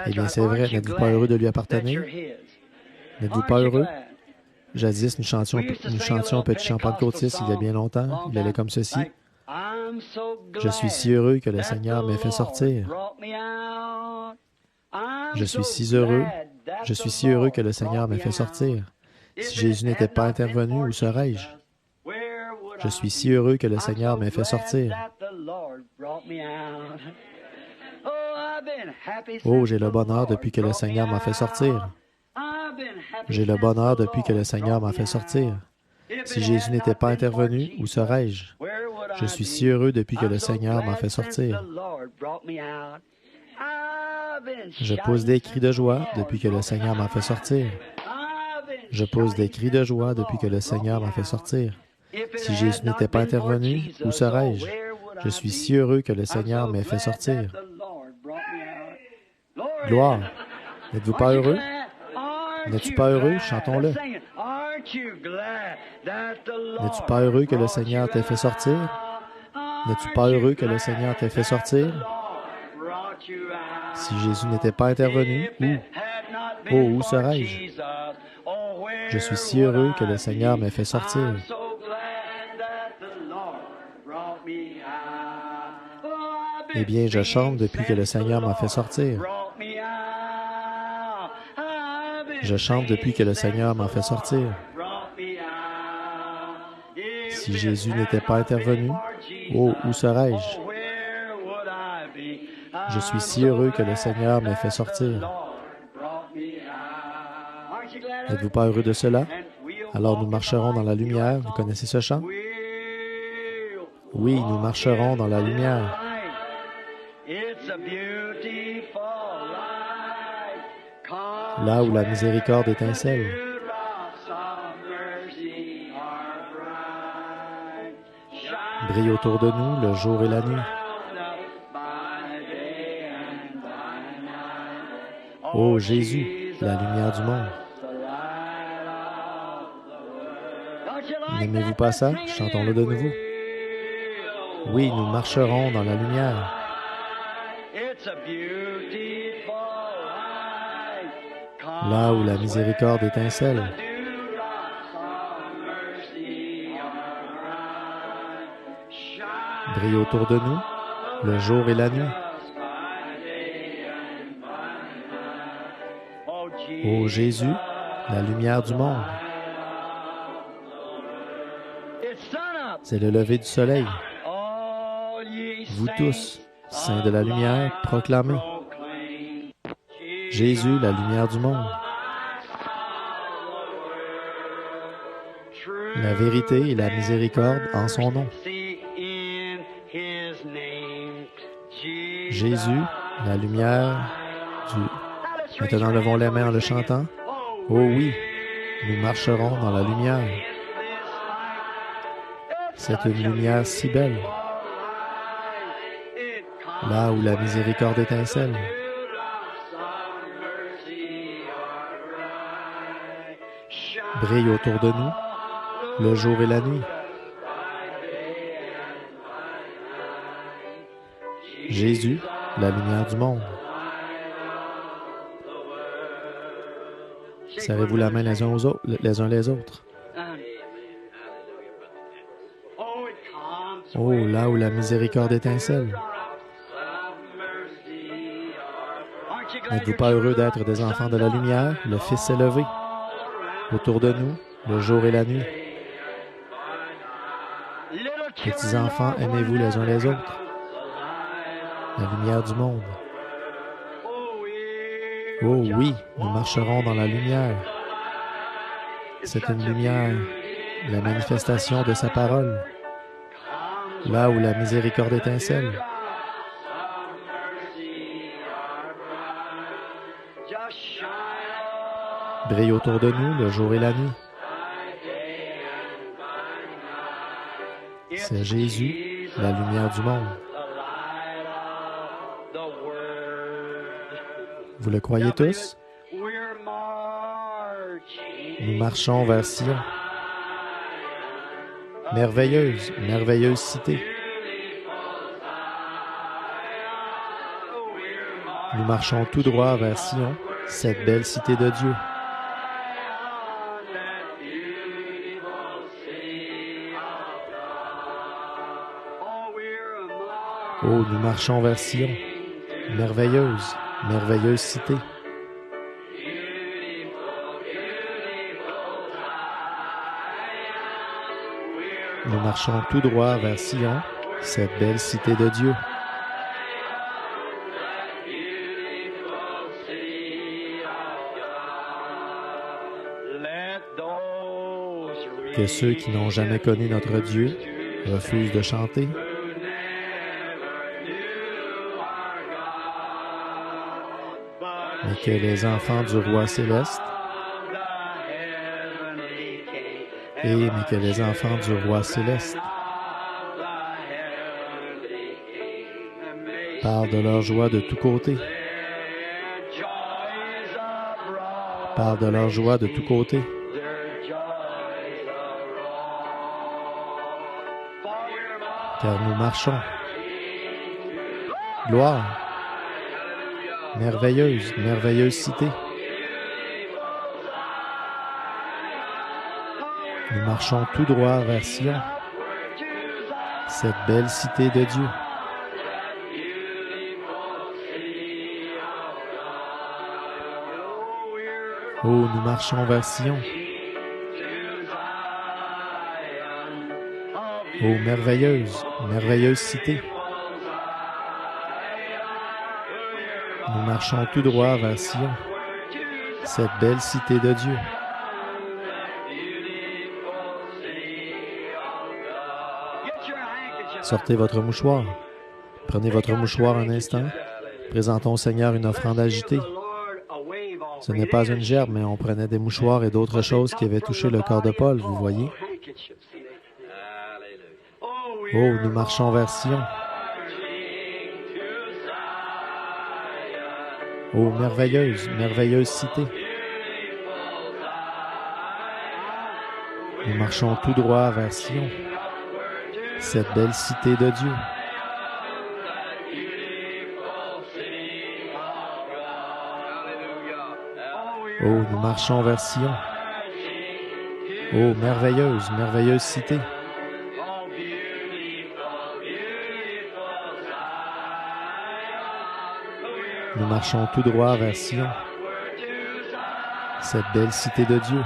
Eh bien, c'est vrai. N'êtes-vous pas heureux de lui appartenir? N'êtes-vous pas heureux? Jadis, nous chantions un petit chant pentecôtiste il y a bien longtemps. Il allait comme ceci. Je suis si heureux que le Seigneur m'ait fait sortir. Je suis si heureux. Je suis si heureux que le Seigneur m'ait fait sortir. Si Jésus n'était pas intervenu, où serais-je? Je suis si heureux que le Seigneur m'ait fait sortir. Oh, j'ai le bonheur depuis que le Seigneur m'a fait sortir. J'ai le bonheur depuis que le Seigneur m'a fait sortir. Si Jésus n'était pas intervenu, où serais-je? Je suis si heureux depuis que le Seigneur m'a fait sortir. Je pousse des cris de joie depuis que le Seigneur m'a fait sortir. Je pousse des cris de joie depuis que le Seigneur m'a fait sortir. Si Jésus n'était pas intervenu, où serais-je? Je suis si heureux que le Seigneur m'ait fait sortir. Gloire! N'êtes-vous pas heureux? N'es-tu pas heureux? Chantons-le. N'es-tu pas heureux que le Seigneur t'ait fait sortir? N'es-tu pas heureux que le Seigneur t'ait fait sortir? Si Jésus n'était pas intervenu, où? Oh, où serais-je? Je suis si heureux que le Seigneur m'ait fait sortir. Eh bien, je chante depuis que le Seigneur m'a fait sortir. Je chante depuis que le Seigneur m'a fait sortir. Si Jésus n'était pas intervenu, oh, où serais-je? Je suis si heureux que le Seigneur m'ait fait sortir. N'êtes-vous pas heureux de cela? Alors nous marcherons dans la lumière. Vous connaissez ce chant? Oui, nous marcherons dans la lumière. Là où la miséricorde étincelle. Brille autour de nous le jour et la nuit. Ô Jésus, la lumière du monde. N'aimez-vous pas ça? Chantons-le de nouveau. Oui, nous marcherons dans la lumière. Là où la miséricorde étincelle. Brille autour de nous le jour et la nuit. Ô Jésus, la lumière du monde. C'est le lever du soleil. Vous tous, saints de la lumière, proclamez. Jésus, la lumière du monde. La vérité et la miséricorde en son nom. Jésus, la lumière du... Maintenant, levons les mains en le chantant. Oh oui, Nous marcherons dans la lumière. C'est une lumière si belle, là où la miséricorde étincelle. Brille autour de nous, le jour et la nuit. Jésus, la lumière du monde. Serrez-vous la main les uns les autres. Oh, là où la miséricorde étincelle. N'êtes-vous pas heureux d'être des enfants de la lumière? Le Fils s'est levé. Autour de nous, le jour et la nuit. Petits enfants, aimez-vous les uns les autres. La lumière du monde. Oh oui, nous marcherons dans la lumière. C'est une lumière, la manifestation de sa parole, là où la miséricorde étincelle. Brille autour de nous le jour et la nuit. C'est Jésus, la lumière du monde. Vous le croyez tous? Nous marchons vers Sion. Merveilleuse, merveilleuse cité. Nous marchons tout droit vers Sion, cette belle cité de Dieu. Oh, nous marchons vers Sion, merveilleuse, merveilleuse cité. Nous marchons tout droit vers Sion, cette belle cité de Dieu. Que ceux qui n'ont jamais connu notre Dieu refusent de chanter. Mais que les enfants du Roi céleste mais que les enfants du Roi céleste parlent de leur joie de tous côtés. Parlent de leur joie de tous côtés. Car nous marchons. Gloire. Merveilleuse, merveilleuse cité. Nous marchons tout droit vers Sion, cette belle cité de Dieu. Oh, nous marchons vers Sion. Oh, merveilleuse, merveilleuse cité. Nous marchons tout droit vers Sion, cette belle cité de Dieu. Sortez votre mouchoir. Prenez votre mouchoir un instant. Présentons au Seigneur une offrande agitée. Ce n'est pas une gerbe, mais on prenait des mouchoirs et d'autres choses qui avaient touché le corps de Paul, vous voyez. Oh, nous marchons vers Sion. Oh, merveilleuse, merveilleuse cité. Nous marchons tout droit vers Sion, cette belle cité de Dieu. Oh, nous marchons vers Sion. Oh, merveilleuse, merveilleuse cité. Nous marchons tout droit vers Sion, cette belle cité de Dieu.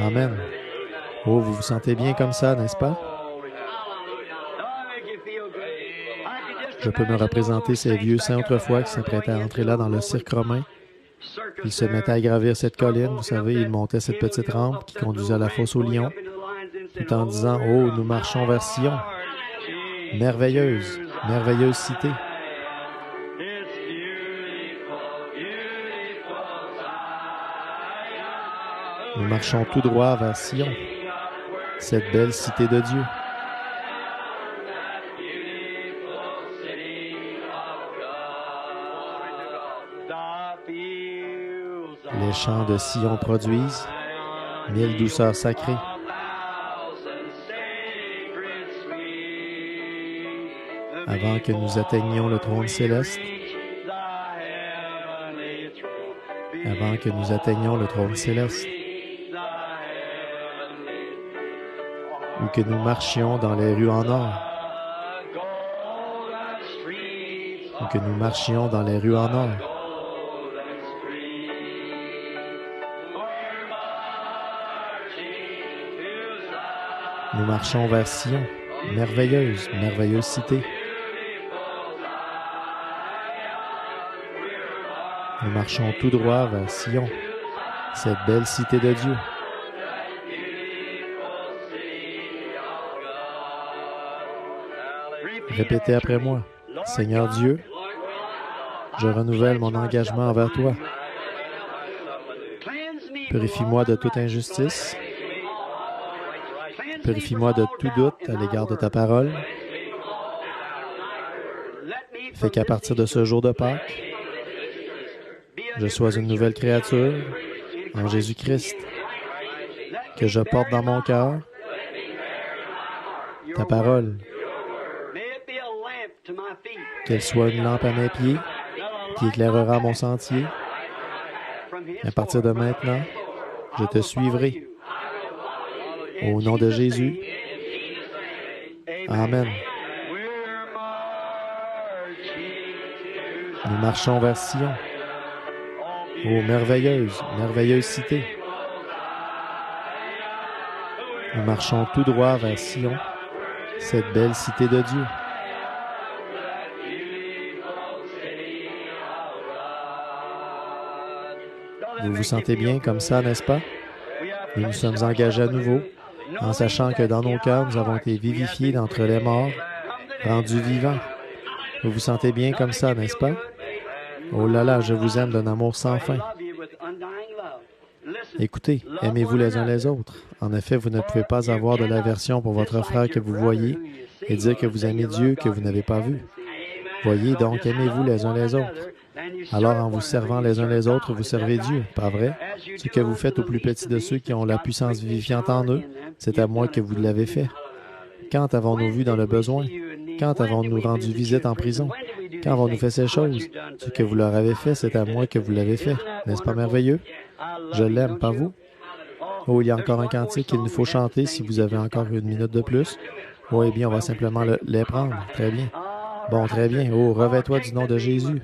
Amen. Oh, vous vous sentez bien comme ça, n'est-ce pas? Je peux me représenter ces vieux saints autrefois qui s'apprêtaient à entrer là dans le cirque romain. Ils se mettaient à gravir cette colline, vous savez, ils montaient cette petite rampe qui conduisait à la fosse aux lions, tout en disant « Oh, nous marchons vers Sion, merveilleuse, merveilleuse cité. » Nous marchons tout droit vers Sion, cette belle cité de Dieu. Les champs de Sion produisent 1000 douceurs sacrées. Avant que nous atteignions le trône céleste, avant que nous atteignions le trône céleste, ou que nous marchions dans les rues en or, ou que nous marchions dans les rues en or. Nous marchons vers Sion, merveilleuse, merveilleuse cité. Nous marchons tout droit vers Sion, cette belle cité de Dieu. Répétez après moi. Seigneur Dieu, je renouvelle mon engagement envers toi. Purifie-moi de toute injustice. Purifie-moi de tout doute à l'égard de ta parole. Fais qu'à partir de ce jour de Pâques, je sois une nouvelle créature en Jésus-Christ, que je porte dans mon cœur ta parole, qu'elle soit une lampe à mes pieds qui éclairera mon sentier. À partir de maintenant, je te suivrai. Au nom de Jésus. Amen. Nous marchons vers Sion. Ô merveilleuse, merveilleuse cité. Nous marchons tout droit vers Sion, cette belle cité de Dieu. Vous vous sentez bien comme ça, n'est-ce pas? Nous nous sommes engagés à nouveau, en sachant que dans nos cœurs, nous avons été vivifiés d'entre les morts, rendus vivants. Vous vous sentez bien comme ça, n'est-ce pas? Oh là là, je vous aime d'un amour sans fin. Écoutez, aimez-vous les uns les autres. En effet, vous ne pouvez pas avoir de l'aversion pour votre frère que vous voyez et dire que vous aimez Dieu que vous n'avez pas vu. Voyez donc, aimez-vous les uns les autres. Alors, en vous servant les uns les autres, vous servez Dieu, pas vrai? Ce que vous faites au plus petit de ceux qui ont la puissance vivifiante en eux, c'est à moi que vous l'avez fait. Quand avons-nous vu dans le besoin? Quand avons-nous rendu visite en prison? Quand avons-nous fait ces choses? Ce que vous leur avez fait, c'est à moi que vous l'avez fait. N'est-ce pas merveilleux? Je l'aime, pas vous? Oh, il y a encore un cantique qu'il nous faut chanter si vous avez encore une minute de plus. Oh, eh bien, on va simplement les prendre. Très bien. Bon, très bien. Oh, revêt-toi du nom de Jésus.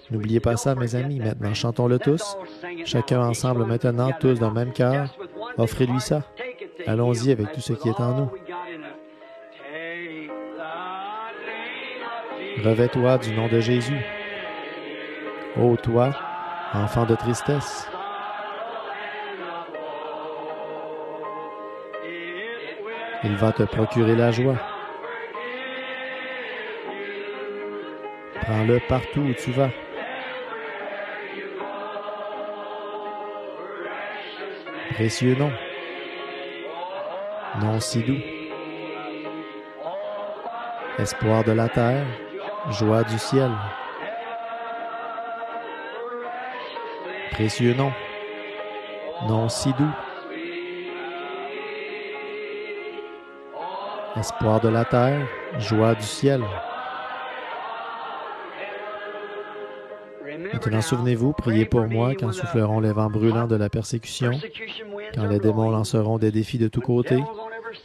N'oubliez pas ça, mes amis. Maintenant, chantons-le tous. Chacun ensemble maintenant, tous dans le même cœur. Offrez-lui ça. Allons-y avec tout ce qui est en nous. Revêt-toi du nom de Jésus. Ô toi, enfant de tristesse. Il va te procurer la joie. Prends-le partout où tu vas. Précieux nom. Nom si doux. Espoir de la terre, joie du ciel. Précieux nom. Nom si doux. Espoir de la terre, joie du ciel. Maintenant, souvenez-vous, priez pour moi quand souffleront les vents brûlants de la persécution, quand les démons lanceront des défis de tous côtés.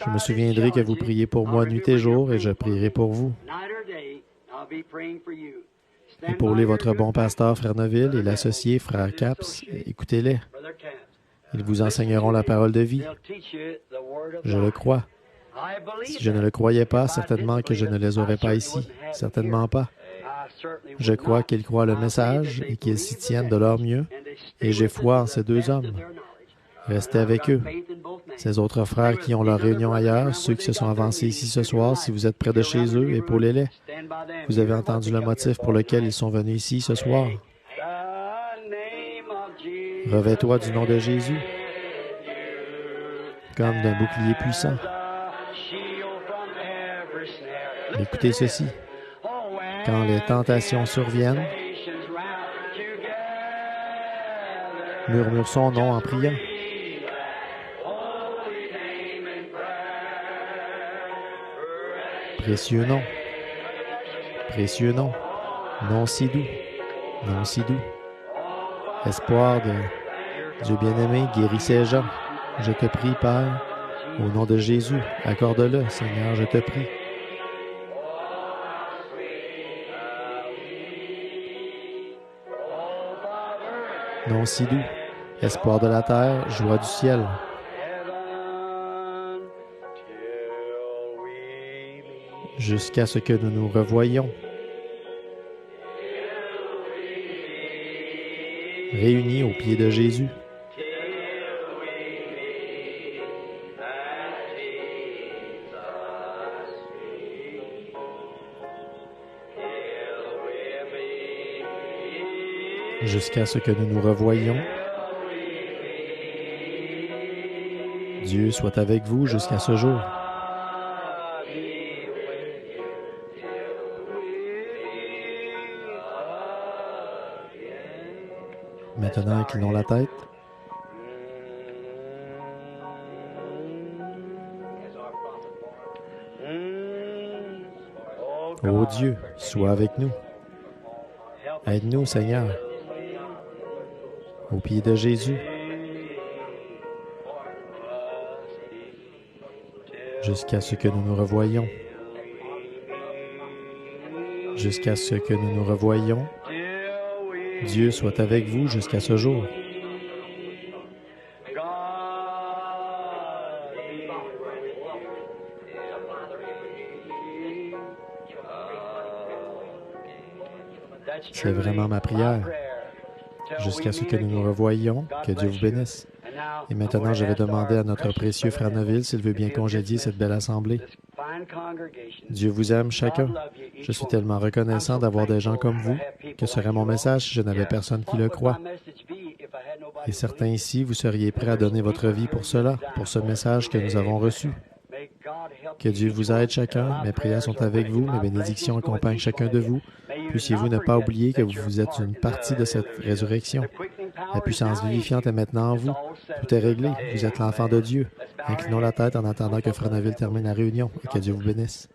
Je me souviendrai que vous priez pour moi nuit et jour et je prierai pour vous. Épaulez votre bon pasteur, Frère Neville, et l'associé, Frère Capps. Écoutez-les. Ils vous enseigneront la parole de vie. Je le crois. Si je ne le croyais pas, certainement que je ne les aurais pas ici. Certainement pas. Je crois qu'ils croient le message et qu'ils s'y tiennent de leur mieux, et j'ai foi en ces deux hommes. Restez avec eux. Ces autres frères qui ont leur réunion ailleurs, ceux qui se sont avancés ici ce soir, si vous êtes près de chez eux, épaulez-les. Vous avez entendu le motif pour lequel ils sont venus ici ce soir. Revêt-toi du nom de Jésus. comme d'un bouclier puissant. Écoutez ceci. Quand les tentations surviennent, murmure son nom en priant. Précieux nom, précieux nom, nom si doux, nom si doux. Espoir de Dieu bien-aimé, guéris ces gens. Je te prie, Père, au nom de Jésus, accorde-le, Seigneur, je te prie. Nom si doux, espoir de la terre, joie du ciel. Jusqu'à ce que nous nous revoyions. Réunis aux pieds de Jésus. Jusqu'à ce que nous nous revoyions. Dieu soit avec vous jusqu'à ce jour. Maintenant, inclinons la tête. Ô Dieu, sois avec nous. Aide-nous, Seigneur, au pied de Jésus, jusqu'à ce que nous nous revoyions. Jusqu'à ce que nous nous revoyions. Dieu soit avec vous jusqu'à ce jour. C'est vraiment ma prière. Jusqu'à ce que nous nous revoyions, que Dieu vous bénisse. Et maintenant, je vais demander à notre précieux frère Neville s'il veut bien congédier cette belle assemblée. Dieu vous aime chacun. Je suis tellement reconnaissant d'avoir des gens comme vous. Que serait mon message si je n'avais personne qui le croit? Et certains ici, vous seriez prêts à donner votre vie pour cela, pour ce message que nous avons reçu. Que Dieu vous aide chacun. Mes prières sont avec vous. Mes bénédictions accompagnent chacun de vous. Puissiez-vous ne pas oublier que vous êtes une partie de cette résurrection. La puissance vivifiante est maintenant en vous. Tout est réglé. Vous êtes l'enfant de Dieu. Inclinons la tête en attendant que Frère Neville termine la réunion et que Dieu vous bénisse.